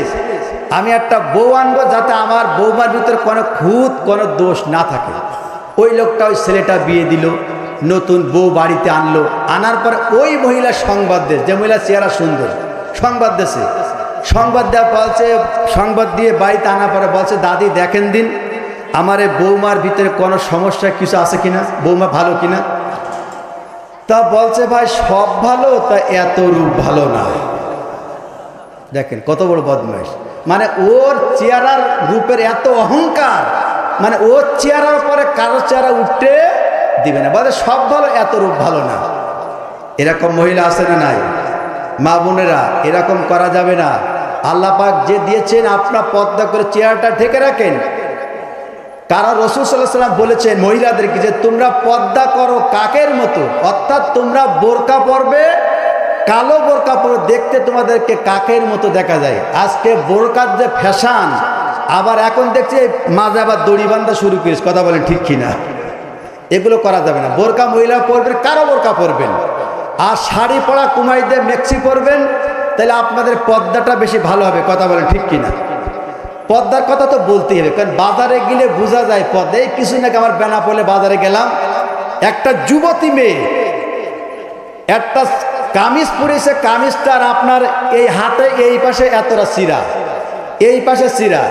আমি একটা বউ আনবো যাতে আমার বউমার ভিতরে কোনো খুঁত, কোনো দোষ না থাকে। ওই লোকটা ওই ছেলেটা বিয়ে দিল, নতুন বউ বাড়িতে আনলো। আনার পর ওই মহিলা সংবাদ দেয়, যে মহিলা চেহারা সুন্দর, সংবাদ দেশে সংবাদ দেওয়া বলছে, সংবাদ দিয়ে বাড়িতে আনার পরে বলছে, দাদি দেখেন দিন আমার এই বৌমার ভিতরে কোনো সমস্যা কিছু আছে কিনা, বৌমা ভালো কিনা। তা বলছে, ভাই সব ভালো, তা এত রূপ ভালো না। দেখেন কত বড় বদমাইশ, মানে ওর চেহারার রূপের এত অহংকার, মানে ওর চেহারার পরে কারো চেহারা উঠতে দিবে না, বলে সব ভালো, এত রূপ ভালো না। এরকম মহিলা আছে না নাই? মা বোনেরা, এরকম করা যাবে না। আল্লাহ পাক যে দিয়েছেন, আপনার পর্দা করে চেহারাটা ঢেকে রাখেন। কারণ রাসূল সাল্লাল্লাহু আলাইহি ওয়াসাল্লাম বলেছেন মহিলাদেরকে যে তোমরা পর্দা করো কাকের মতো, অর্থাৎ তোমরা বোরকা পরবে, কালো বোরকা পরে দেখতে তোমাদেরকে কাকের মতো দেখা যায়। আজকে বোরকার যে ফ্যাশন, আবার এখন দেখছি মাঝে আবার দড়ি বাঁধা শুরু করেছে। কথা বলেন ঠিক কিনা? এগুলো করা যাবে না। বোরকা মহিলা পরবেন, কারো বোরকা পরবেন, আর শাড়ি পরা কুমারীদের মেক্সি পরবেন, তাহলে আপনাদের পর্দাটা বেশি ভালো হবে। কথা বলেন ঠিক কিনা? পর্দার কথা তো বলতেই হবে, কারণ বাজারে গেলে বোঝা যায় পর্দা। এই কিছু নাকি আমার বেনাপোলে বাজারে গেলাম, একটা যুবতী মেয়ে একটা কামিজ পরেছে, কামিজটার আপনার এই হাতে এই পাশে এতটা চিরা, এই পাশে চিরা,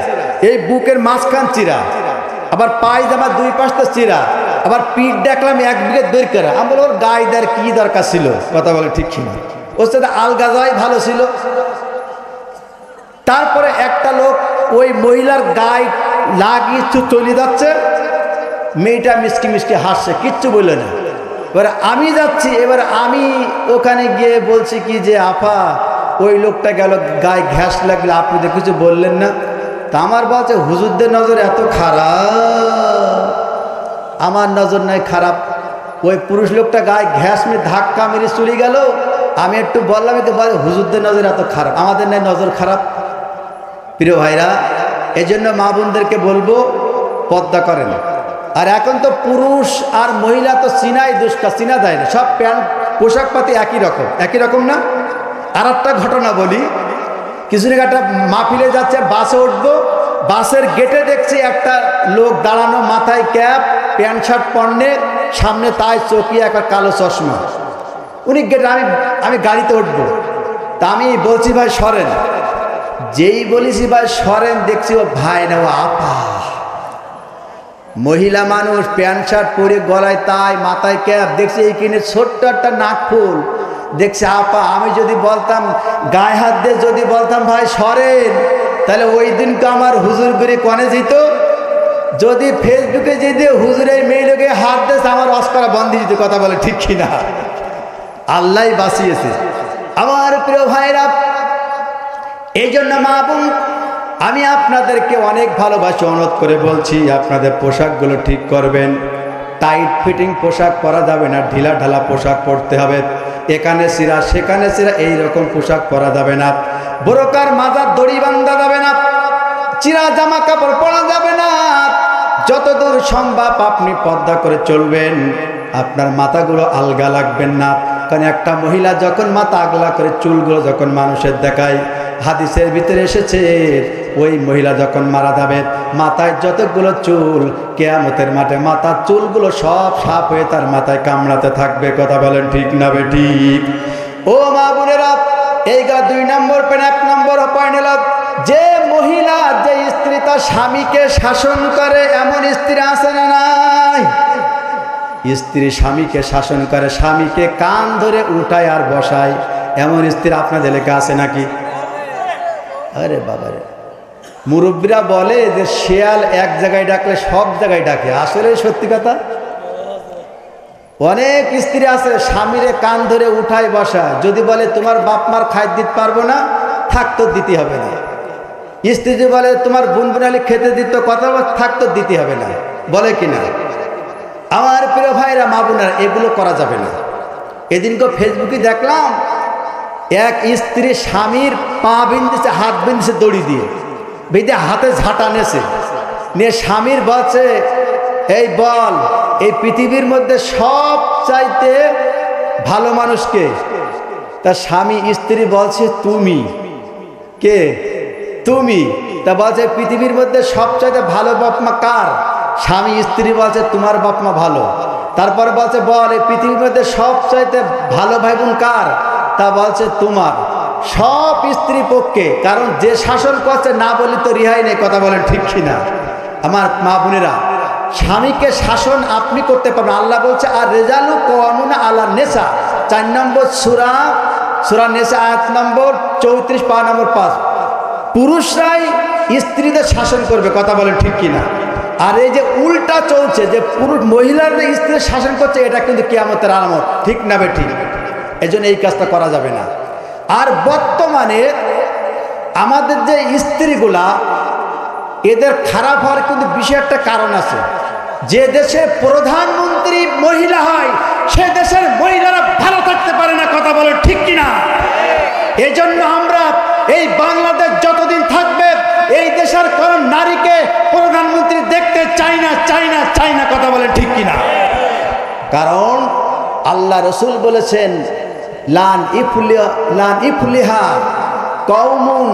এই বুকের মাঝখান চিরা, আবার পায়জামা দুই পাশটা চিরা, আবার পিঠ দেখলাম 1 বিঘে দৈর করা। আমি বললাম ওর গায়ে দেওয়ার কি দরকার ছিল? কথা বলে ঠিক ছিল, ওর সাথে আলগা যাওয়াই ভালো ছিল। তারপরে একটা লোক ওই মহিলার গায়ে লাগিয়ে চলে যাচ্ছে, মেয়েটা মিষ্টি মিষ্টি হাসছে, কিচ্ছু বললো না। এবার আমি যাচ্ছি, এবার আমি ওখানে গিয়ে বলছি কি যে আপা ওই লোকটা গেল গায়ে ঘ্যাস লাগলে, আপনি তো কিছু বললেন না। তা আমার বলছে হুজুরদের নজর এত খারাপ? আমার নজর নাই খারাপ, ওই পুরুষ লোকটা গায়ে ঘ্যাস মেরে ধাক্কা মেরে চলে গেল, আমি একটু বললাম তো হুজুরদের নজর এত খারাপ, আমাদের নাই নজর খারাপ? প্রিয় ভাইরা, এই জন্য মা বোনদেরকে বলবো পর্দা করেন। আর এখন তো পুরুষ আর মহিলা তো চিনাই দুষ্কা, চিনা যায় না, সব প্যান্ট পোশাক পাতি একই রকম না। আর একটা ঘটনা বলি, কিছুদিন একটা মাহফিলে যাচ্ছে, বাসে উঠবো, বাসের গেটে দেখছি একটা লোক দাঁড়ানো, মাথায় ক্যাপ, প্যান্ট শার্ট পরনে, সামনে তাই চোখে একটা কালো চশমা। উনি গেটে, আমি গাড়িতে উঠবো, তা আমি বলছি ভাই সরেন। যেই বলেছি ভাই সরেন, দেখছি ও ভাই না, ও আপা। মহিলা মানুষ, প্যান্ট শার্ট পরে, গলায় তাই, মাথায় ক্যাপ, দেখছি এইখানে ছোট্ট একটা নাকফুল, দেখছি আপা। আমি যদি বলতাম, গায়ে হাত দিয়ে যদি বলতাম ভাই সরেন, তাহলে ওই দিনকে আমার হুজুর করে কনে যেত। যদি ফেসবুকে যদি হুজুরের মেয়ে লোকে হাত দিয়েছে, আমার অস্কারা বন্ধ যেত। কথা বলে ঠিক কিনা? আল্লাহ বাঁচিয়েছে। আমার প্রিয় ভাইরা, এই জন্য মা বোন, আমি আপনাদেরকে অনেক ভালোবাসি, অনুরোধ করে বলছি আপনাদের পোশাকগুলো ঠিক করবেন। টাইট ফিটিং পোশাক পরা যাবে না, ঢিলা ঢালা পোশাক পরতে হবে। এখানে সিরা সেখানে সিরা এইরকম পোশাক পরা যাবে না। বোরকার মাজার দড়ি বাঁধা যাবে না, চিরা জামা কাপড় পরা যাবে না। যতদূর সম্ভব আপনি পর্দা করে চলবেন, আপনার মাথাগুলো আলগা লাগবেন না। কারণ একটা মহিলা যখন মাথা আগলা করে চুলগুলো যখন মানুষের দেখায়, হাদিসের ভিতরে এসেছে ওই মহিলা যখন মারা যাবে, মাথায় যতগুলো চুল, কিয়ামতের মাঠে মাথার চুলগুলো সব সাপ হয়ে তার মাথায় কামড়াতে থাকবে। কথা বলেন ঠিক না বেঠিক? ও মা বোনেরা, এই 2 নম্বর পেন 1 নম্বর পয়েন্ট হলো, যে মহিলা, যে স্ত্রী তার স্বামীকে শাসন করে, এমন স্ত্রী আছে না নাই? স্ত্রী স্বামীকে শাসন করে, স্বামীকে কান ধরে উঠায় আর বসায়, এমন স্ত্রী আপনাদের এলাকা আছে নাকি? আরে বাবারে, মুরব্বীরা বলে যে শেয়াল এক জায়গায় ডাকলে সব জায়গায় ডাকে, আসলে সত্যি কথা। অনেক স্ত্রী আছে স্বামীরে কান ধরে উঠায় বসা, যদি বলে তোমার বাপ মার খাই দিতে পারবো না, থাকতো দিতে হবে না। স্ত্রী যদি বলে তোমার বোন বোনালি খেতে দিত, কথা থাকতো দিতে হবে না, বলে কিনা? আমার প্রিয় ভাইরা, মা বোনেরা, এগুলো করা যাবে না। এদিনকে ফেসবুকে দেখলাম এক স্ত্রী স্বামীর পা বিন্দিছে, হাত বিন্দিছে দড়ি দিয়ে, বেঁধে হাতে ঝাঁটা নেছে, নিয়ে স্বামীর বলছে এই বল, এই পৃথিবীর মধ্যে সব চাইতে ভালো মানুষকে? তার স্বামী, স্ত্রী বলছে তুমি। কে? তুমি। তা বলছে পৃথিবীর মধ্যে সবচাইতে ভালো বাপ মা কার? স্বামী স্ত্রী বলছে তোমার বাপ মা ভালো। তারপর বলছে বল, এই পৃথিবীর মধ্যে সবচাইতে ভালো ভাই বোন কার? তা বলছে তোমার। সব স্ত্রী পক্ষে, কারণ যে শাসন করছে না বলি তো রিহাই নেই। কথা বলেন ঠিক কিনা? আমার মা বোনেরা, স্বামীকে শাসন আপনি করতে পারবেন। আল্লাহ বলছে আর রেজালু কওয়ামুনা আলা নেসা, 4 নম্বর সূরা নেসা আয়াত নম্বর 34 পা নম্বর 5। পুরুষরাই স্ত্রীদের শাসন করবে। কথা বলেন ঠিক কিনা? আর এই যে উল্টা চলছে, যে পুরুষ মহিলারা স্ত্রীদের শাসন করছে, এটা কিন্তু কিয়ামতের আলামত। ঠিক না বেঠিক? এই জন্য এই কাজটা করা যাবে না। আর বর্তমানে আমাদের যে স্ত্রীগুলা, এদের খারাপ হওয়ার কিন্তু বিশেষ একটা কারণ আছে। যে দেশে প্রধানমন্ত্রী মহিলা হয়, সে দেশের মহিলারা ভালো থাকতে পারে না। কথা বলে ঠিক কিনা? এই জন্য আমরা এই বাংলাদেশ যতদিন থাকবে, এই দেশের কোন নারীকে প্রধানমন্ত্রী দেখতে চাই না। কথা বলে ঠিক কিনা? কারণ আল্লাহ রসুল বলেছেন লান ইফলিহা কওমুন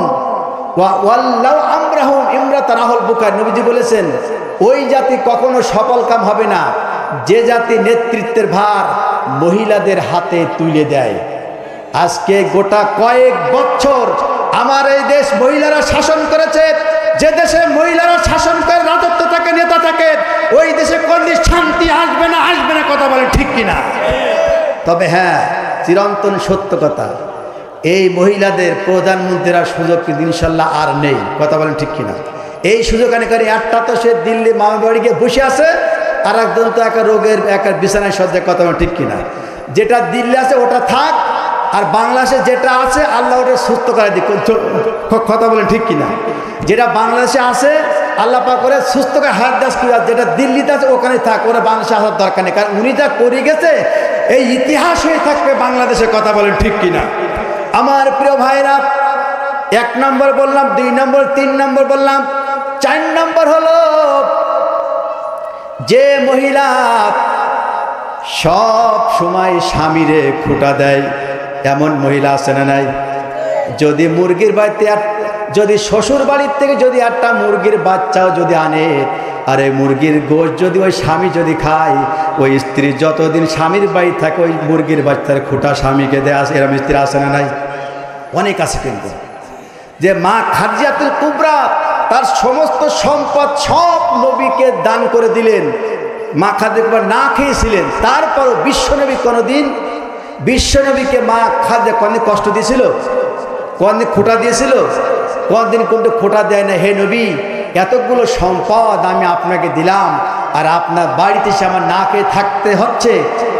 ওয়াল্লাউ আমরাহুম ইমরাতাহুল বুকার। নবীজি বলেছেন ওই জাতি কখনো সফলকাম হবে না যে জাতি নেতৃত্বের ভার মহিলাদের হাতে তুলে দেয়। আজকে গোটা কয়েক বছর আমার এই দেশ মহিলারা শাসন করেছে। যে দেশে মহিলারা শাসন করে, রাজত্ব থাকে, নেতা থাকে, ওই দেশে কোনদিন শান্তি আসবে না, আসবে না। কথা বলেন ঠিক কিনা? তবে হ্যাঁ, চিরন্তন সত্য কথা, এই মহিলাদের প্রধানমন্ত্রীরা সুযোগ কিন্তু ইনশাল্লাহ আর নেই। কথা বলেন ঠিক কিনা? এই সুযোগ আনেকারী একটা তো সে দিল্লি মামা বাড়ি গিয়ে বসে আছে, আর একজন তো একটা রোগের একটা বিছানায় সজ্জায়। কথা বলেন ঠিক কিনা? যেটা দিল্লি আছে ওটা থাক, আর বাংলাদেশে যেটা আছে আল্লাহ ওটা সুস্থ করে দিক। কথা বলেন ঠিক কিনা? যেটা বাংলাদেশে আছে আল্লাহ পাক করে সুস্থ করে হাত দাস করে, যেটা দিল্লিতে আছে ওখানে থাক, ওরা বাংলাদেশে আসার দরকার নেই। কারণ উনি যা করে গেছে এই ইতিহাস হয়ে থাকবে বাংলাদেশে। কথা বলেন ঠিক কিনা? আমার প্রিয় ভাইরা, 1 নম্বর বললাম, 2 নম্বর, 3 নম্বর বললাম, 4 নম্বর হলো যে মহিলা সব সময় স্বামীরে খোঁটা দেয়। এমন মহিলা আছে না নাই? যদি মুরগির বাড়িতে, যদি শ্বশুর বাড়ির থেকে যদি একটা মুরগির বাচ্চাও যদি আনে, আর এই মুরগির গোশত যদি ওই স্বামী যদি খায়, ওই স্ত্রী যতদিন স্বামীর বাড়ি থাকে ওই মুরগির বাচ্চার খোঁটা স্বামীকে দেয়। আসে এরকম স্ত্রী আছে না নাই? অনেক আছে। কিন্তু যে মা খাদিজাতুল কুবরা তার সমস্ত সম্পদ সব নবীকে দান করে দিলেন, মা খাদিজা কুবরা না খেয়েছিলেন, তারপরও বিশ্বনবী কোনোদিন, বিশ্বনবীকে মা খাদিজা কোনদিন কষ্ট দিয়েছিল? কোনদিন খোঁটা দিয়েছিল? কোনদিন কিন্তু খোঁটা দেয় না। হে নবী, এতগুলো সম্পদ আমি আপনাকে দিলাম, আর আপনার বাড়িতে এসে আমার না খেয়ে থাকতে হচ্ছে,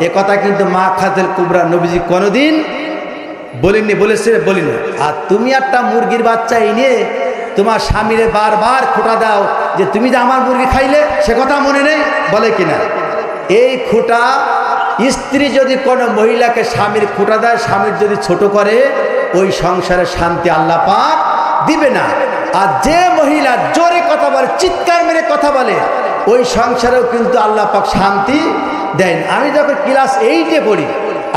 এ কথা কিন্তু মা খাদিজাতুল কুবরা নবীজি কোনোদিন বলেননি। বলেছিলেন? বলিনি। আর তুমি একটা মুরগির বাচ্চা এনে তোমার স্বামীরে বারবার খোঁটা দাও যে তুমি যে আমার মুরগি খাইলে, সে কথা মনে নেই? বলে কিনা? এই খোঁটা, স্ত্রী যদি কোনো মহিলাকে স্বামীর খোঁটা দেয়, স্বামীর যদি ছোট করে, ওই সংসারে শান্তি আল্লাহ পাক দিবে না। আর যে মহিলা জোরে কথা বলে, চিৎকার মেরে কথা বলে, ওই সংসারেও কিন্তু আল্লাহ পাক শান্তি দেন। আমি যখন ক্লাস 8-এ পড়ি,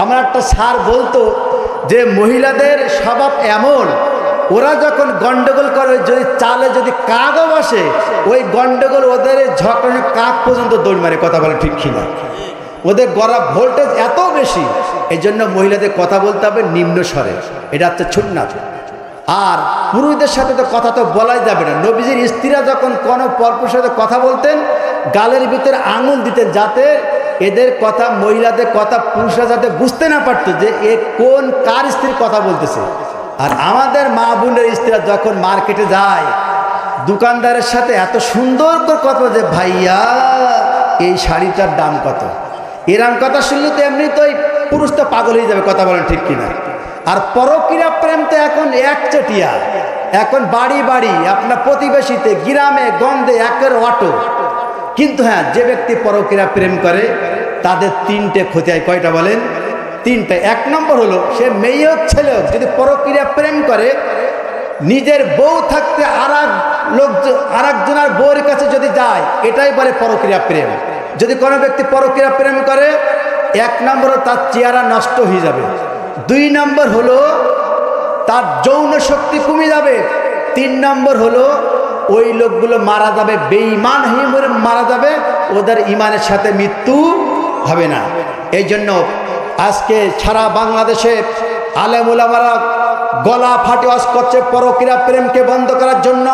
আমার একটা স্যার বলতো যে মহিলাদের স্বভাব এমন, ওরা যখন গন্ডগোল করে, যদি চালে যদি কাকও বসে, ওই গন্ডগোল ওদের ঝগড়া কাক পর্যন্ত দৌড় মারে। কথা বলে ঠিক কিনা? ওদের গলা ভোল্টেজ এত বেশি, এই জন্য মহিলাদের কথা বলতে হবে নিম্ন স্বরে। এটা হচ্ছে সুন্নাত। আর পুরুষদের সাথে তো কথা তো বলাই যাবে না। নবীজির স্ত্রীরা যখন কোনো পরপুরুষের সাথে কথা বলতেন, গালের ভিতরে আঙুল দিতেন, যাতে এদের কথা, মহিলাদের কথা পুরুষরা যাতে বুঝতে না পারতো যে এ কোন কার স্ত্রীর কথা বলতেছে। আর আমাদের মা বোনের স্ত্রীরা যখন মার্কেটে যায়, দোকানদারের সাথে এত সুন্দর করে কথা, যে ভাইয়া এই শাড়িটার দাম কত, এরম কথা শুনলে তো এমনি তো পুরুষ তো পাগল হয়ে যাবে। কথা বলেন ঠিক কিনা? আর পরকীয়া প্রেম তো এখন একচেটিয়া, এখন বাড়ি বাড়ি, আপনার প্রতিবেশীতে, গ্রামে গন্ধে একের অটো। কিন্তু হ্যাঁ, যে ব্যক্তি পরকীয়া প্রেম করে তাদের 3টে ক্ষতি হয়। কয়টা বলেন? 3টে। 1 নম্বর হলো, সে মেয়ে হোক ছেলে হোক, যদি পরকীয়া প্রেম করে, নিজের বউ থাকতে আরেকজনের বউয়ের কাছে যদি যায়, এটাই বলে পরকীয়া প্রেম। যদি কোনো ব্যক্তি পরকীয়া প্রেম করে, 1 নম্বর তার চেহারা নষ্ট হয়ে যাবে, 2 নম্বর হলো তার যৌন শক্তি কমে যাবে, 3 নম্বর হলো ওই লোকগুলো মারা যাবে, বেঈমান হয়ে মারা যাবে, ওদের ইমানের সাথে মৃত্যু হবে না। এই জন্য আজকে সারা বাংলাদেশে আলেম ওলামারা গলা ফাটে ওয়াজ করছে পরকীয়া প্রেমকে বন্ধ করার জন্য,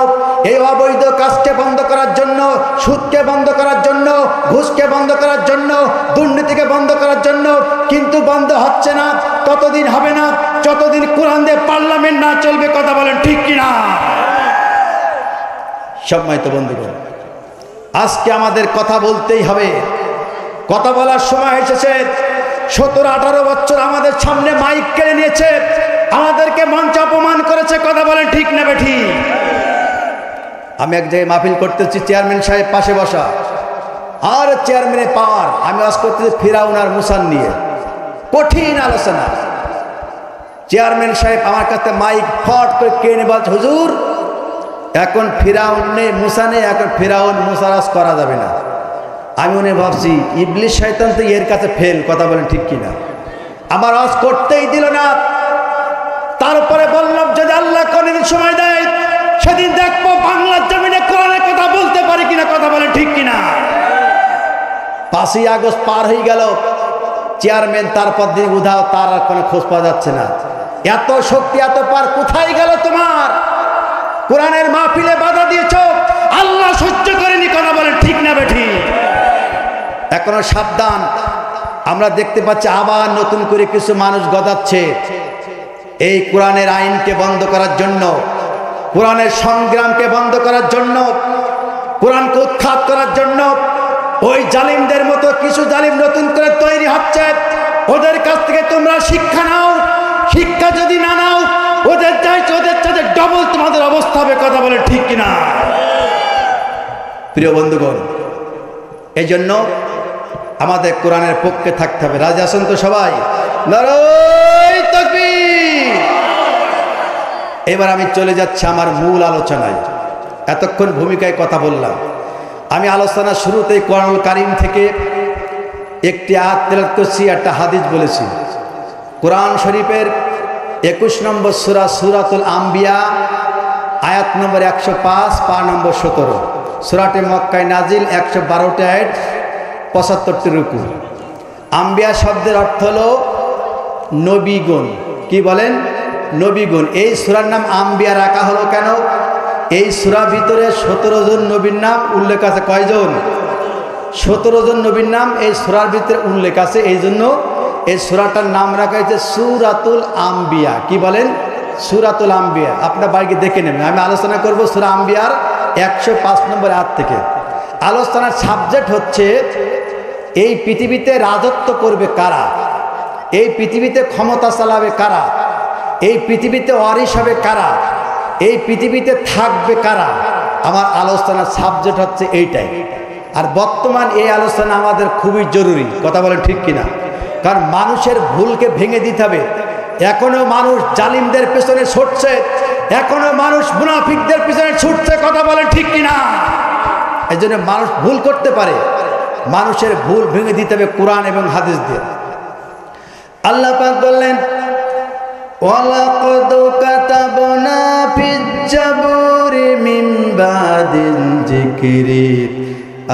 এই অবৈধ কাজকে বন্ধ করার জন্য, সুদকে বন্ধ করার জন্য, ঘুষকে বন্ধ করার জন্য, দুর্নীতিকে বন্ধ করার জন্য। কিন্তু বন্ধ হচ্ছে না, ততদিন হবে না যতদিন কোরআন দিয়ে পার্লামেন্ট না চলবে। কথা বলেন ঠিক কিনা? সম্মানিত বন্ধুগণ, আজকে আমাদের কথা বলতেই হবে। কথা বলার সময় এসেছে। 17-18 বছর আমাদের সামনে মাইক কেড়ে নিয়েছে, আমাদেরকে মঞ্চ অপমান করেছে। কথা বলেন ঠিক না বেঠিক? আমি এক জায়গায় মাহফিল করতেছি, চেয়ারম্যান সাহেব পাশে বসা, আর চেয়ারম্যানের পাওয়ার। আমি আজ করতেছি ফিরাউন আর মুসান নিয়ে, কঠিন আলোচনা। চেয়ারম্যান সাহেব আমার কাছে মাইক ফট করে কেড়ে বলছে, হুজুর এখন ফিরাউন নেই, মুসা নেই, এখন ফিরাউন মুসারাজ করা যাবে না। আমি মনে ভাবছি ইবলিশ শয়তান তো এর কাছে ফেল। কথা বলেন ঠিক কিনা? আমার আওয়াজ করতেই দিল না। তারপরে বললাম, যদি আল্লাহ কোনদিন সময় দেয়, সেদিন দেখবো বাংলার জমিনে কোরআনের কথা বলতে পারি কিনা। কথা বলেন ঠিক কিনা? 5ই আগস্ট পার হয়ে গেল, চেয়ারম্যান তারপর দিন উধাও, তার আর কোনো খোঁজ পাওয়া যাচ্ছে না। এত শক্তি এত পার কোথায় গেল তোমার? কোরআনের মাহফিলে বাধা দিয়েছ, আল্লাহ সহ্য করেনি, কথা বলেন ঠিক না বেঠি? এখনো সাবধান। আমরা দেখতে পাচ্ছি আবার নতুন করে কিছু মানুষ গদাচ্ছে এই কোরআনের আইনকে বন্ধ করার জন্য, কোরআনের সংগ্রামকে বন্ধ করার জন্য, কোরআনকে উৎখাত করার জন্য। ওই জালিমদের মতো কিছু জালিম নতুন করে তৈরি হচ্ছে। ওদের কাছ থেকে তোমরা শিক্ষা নাও। শিক্ষা যদি না নাও, ওদের চাইতে ডবল তোমাদের অবস্থা হবে, কথা বলে ঠিক কিনা? প্রিয় বন্ধুগণ, এই জন্য আমাদের কোরআনের পক্ষে থাকতে হবে। রাজি আছেন তো সবাই? নারায়ে তাকবীর। এবার আমি চলে যাচ্ছি আমার মূল আলোচনায়। এতক্ষণ ভূমিকায় কথা বললাম। আমি আলোচনা শুরুতেই কোরআনুল কারীম থেকে একটি আয়াত তেলাওয়াত করছি, একটা হাদিস বলেছি। কোরআন শরীফের 21 নম্বর সূরা সূরাতুল আম্বিয়া, আয়াত নম্বর 105, পা নম্বর 17। সূরাটি মক্কায় নাজিল, 112টি আয়াত, 75টি রুকু। আম্বিয়া শব্দের অর্থ হলো নবীগণ। কি বলেন? নবীগণ। এই সূরার নাম আম্বিয়া রাখা হলো কেন? এই সূরার ভিতরে 17 জন নবীর নাম উল্লেখ আছে। কয়জন? 17 জন নবীর নাম এই সূরার ভিতরে উল্লেখ আছে। এই জন্য এই সূরাটার নাম রাখা হয়েছে সূরাতুল আম্বিয়া। কি বলেন? সূরাতুল আম্বিয়া। আপনার বাড়িতে দেখে নেবেন। আমি আলোচনা করব সূরা আম্বিয়ার 105 নম্বর আয়াত থেকে। আলোচনার সাবজেক্ট হচ্ছে এই পৃথিবীতে রাজত্ব করবে কারা, এই পৃথিবীতে ক্ষমতা চালাবে কারা, এই পৃথিবীতে ওয়ারিশ হবে কারা, এই পৃথিবীতে থাকবে কারা। আমার আলোচনার সাবজেক্ট হচ্ছে এইটাই। আর বর্তমান এই আলোচনা আমাদের খুবই জরুরি, কথা বলেন ঠিক কিনা? কারণ মানুষের ভুলকে ভেঙে দিতে হবে। এখনো মানুষ জালিমদের পেছনে ছুটছে, এখনো মানুষ মুনাফিকদের পেছনে ছুটছে, কথা বলেন ঠিক কিনা? এই জন্য মানুষ ভুল করতে পারে, মানুষের ভুল ভেঙে দিতে হবে কোরআন এবং হাদিস দিয়ে। আল্লাহ পাক বললেন, ওয়ালাকাদ কাতাবনা ফিজ জাবুরি মিন বাদিল যিকরি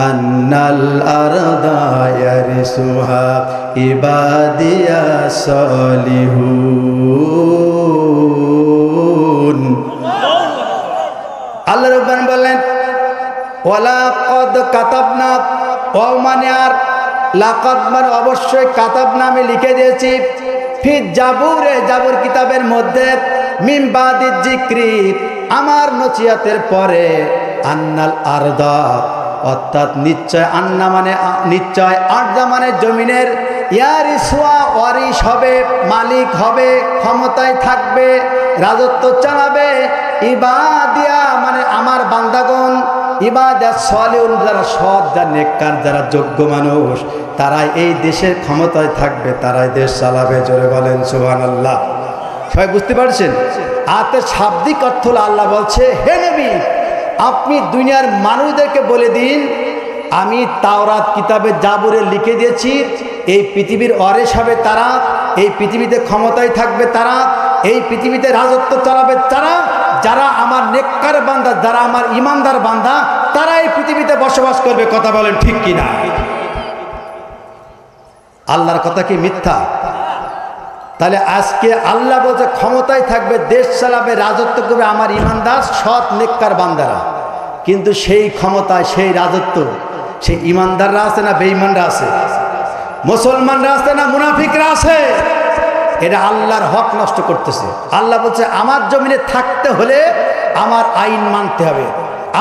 আন্নাল আরদা ইয়ারিসুহা ইবাদিয়া সলিহুন। আল্লাহ রাব্বান বললেন, ওয়ালাকাদ কাতাবনা, ও মানে আর লাকাদ মানে অবশ্যই, কাতাবনা আমি লিখে দিয়েছি, ফিজ জাবুরে জাবুর কিতাবের মধ্যে, মিন বাদিল যিকরি আমার নসিহতের পরে, আন্নাল আরদা অর্থাৎ নিশ্চয়, আন্না মানে নিশ্চয়, আরদা মানে জমিনের, ইয়ারিসুয়া ওয়ারিশ হবে, মালিক হবে, ক্ষমতায় থাকবে, রাজত্ব চালাবে, ইবাদিয়া মানে আমার বান্দাগণ, ইবাদা সলিহুন যারা সৎ, যারা নেককার, যারা যোগ্য মানুষ, তারাই এই দেশের ক্ষমতায় থাকবে, তারাই দেশ চালাবে। জোরে বলেন সুবহানাল্লাহ। সবাই বুঝতে পারছেন? আয়াতের শাব্দিক অর্থ হলো আল্লাহ বলছে, হে নবী আপনি দুনিয়ার মানুষদেরকে বলে দিন, আমি তাওরাত কিতাবে জাবুরে লিখে দিয়েছি, এই পৃথিবীর ওয়ারিশ হবে তারা, এই পৃথিবীতে ক্ষমতায় থাকবে তারা, এই পৃথিবীতে রাজত্ব চালাবে তারা, যারা আমার নেককার বান্দা, যারা আমার ইমানদার বান্দা, তারা এই পৃথিবীতে বসবাস করবে। কথা বলেন ঠিক কিনা? আল্লাহর কথা কি মিথ্যা? তাহলে আজকে আল্লাহ বলছে ক্ষমতায় থাকবে, দেশ চালাবে, রাজত্ব করবে আমার ইমানদার সৎ নেককার বান্দারা। কিন্তু সেই ক্ষমতায়, সেই রাজত্ব, সেই ইমানদাররা আছে না বেঈমানরা আছে? মুসলমানরা আছে না মুনাফিকরা আছে? এটা আল্লাহর হক নষ্ট করতেছে। আল্লাহ বলছে আমার জমিনে থাকতে হলে আমার আইন মানতে হবে,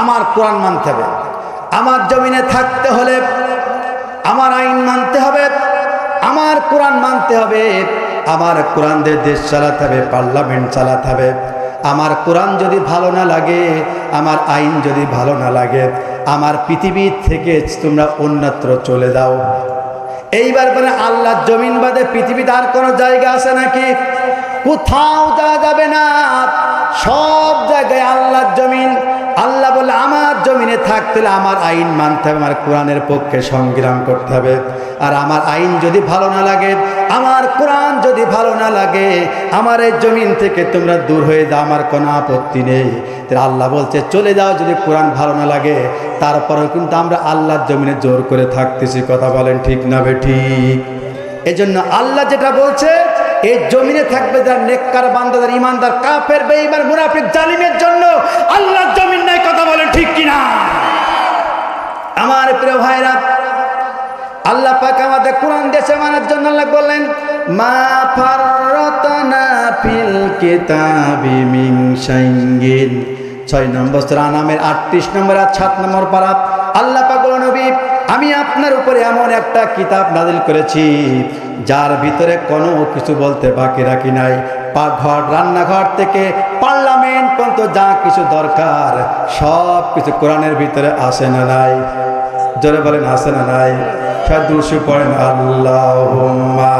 আমার কোরআন মানতে হবে। আমার জমিনে থাকতে হলে আমার আইন মানতে হবে, আমার কোরআন মানতে হবে, আমার কোরআন দিয়ে দেশ চালাতে হবে, পার্লামেন্ট চালাতে হবে। আমার কোরআন যদি ভালো না লাগে, আমার আইন যদি ভালো না লাগে, আমার পৃথিবী থেকে তোমরা অন্যত্র চলে যাও। এইবার বলে আল্লাহর জমিন বাদে পৃথিবীতে আর কোনো জায়গা আছে নাকি? কোথাও যাওয়া যাবে না, সব জায়গায় আল্লাহর জমিন। আল্লাহ বলে আমার জমিনে থাকতে হলে আমার আইন মানতে হবে, আমার কোরআনের পক্ষে সংগ্রাম করতে হবে। আর আমার আইন যদি ভালো না লাগে, আমার কোরআন যদি ভালো না লাগে, আমার এই জমিন থেকে তোমরা দূর হয়ে যাও, আমার কোনো আপত্তি নেই। আল্লাহ বলছে চলে যাও যদি কোরআন ভালো না লাগে। তারপরেও কিন্তু আমরা আল্লাহর জমিনে জোর করে থাকতেছি। কথা বলেন ঠিক না বেঠিক? এজন্য আল্লাহ যেটা বলছে এই জমিনে থাকবে যারা নেককার বান্দাদের, ইমানদার, কাফের, বেঈমান, মুনাফিক, জালিমের জন্য আল্লাহর জমিন নাই। কথা বলেন ঠিক কিনা? আমার প্রিয় ভাইরা, আল্লাহ পাক আমাদের কোরআন দেশে মানার জন্য আল্লাহ বললেন মা ফাররাতনা ফিল কিতাবি মিন শাইইন। 6 নম্বর সূরা আনামের 38 নম্বর আর 7 নম্বর পারা। আল্লাহ পাক বলেন নবী, আমি আপনার উপরে এমন একটা কিতাব নাজিল করেছি যার ভিতরে কোনো কিছু বলতে বাকি রাখি নাই। পাকঘর, রান্নাঘর থেকে পার্লামেন্ট পর্যন্ত যা কিছু দরকার সব কিছু কোরআনের ভিতরে আছে না নাই? জোরে বলেন আছে না নাই? সাদুসু পড়েন আল্লাহুম্মা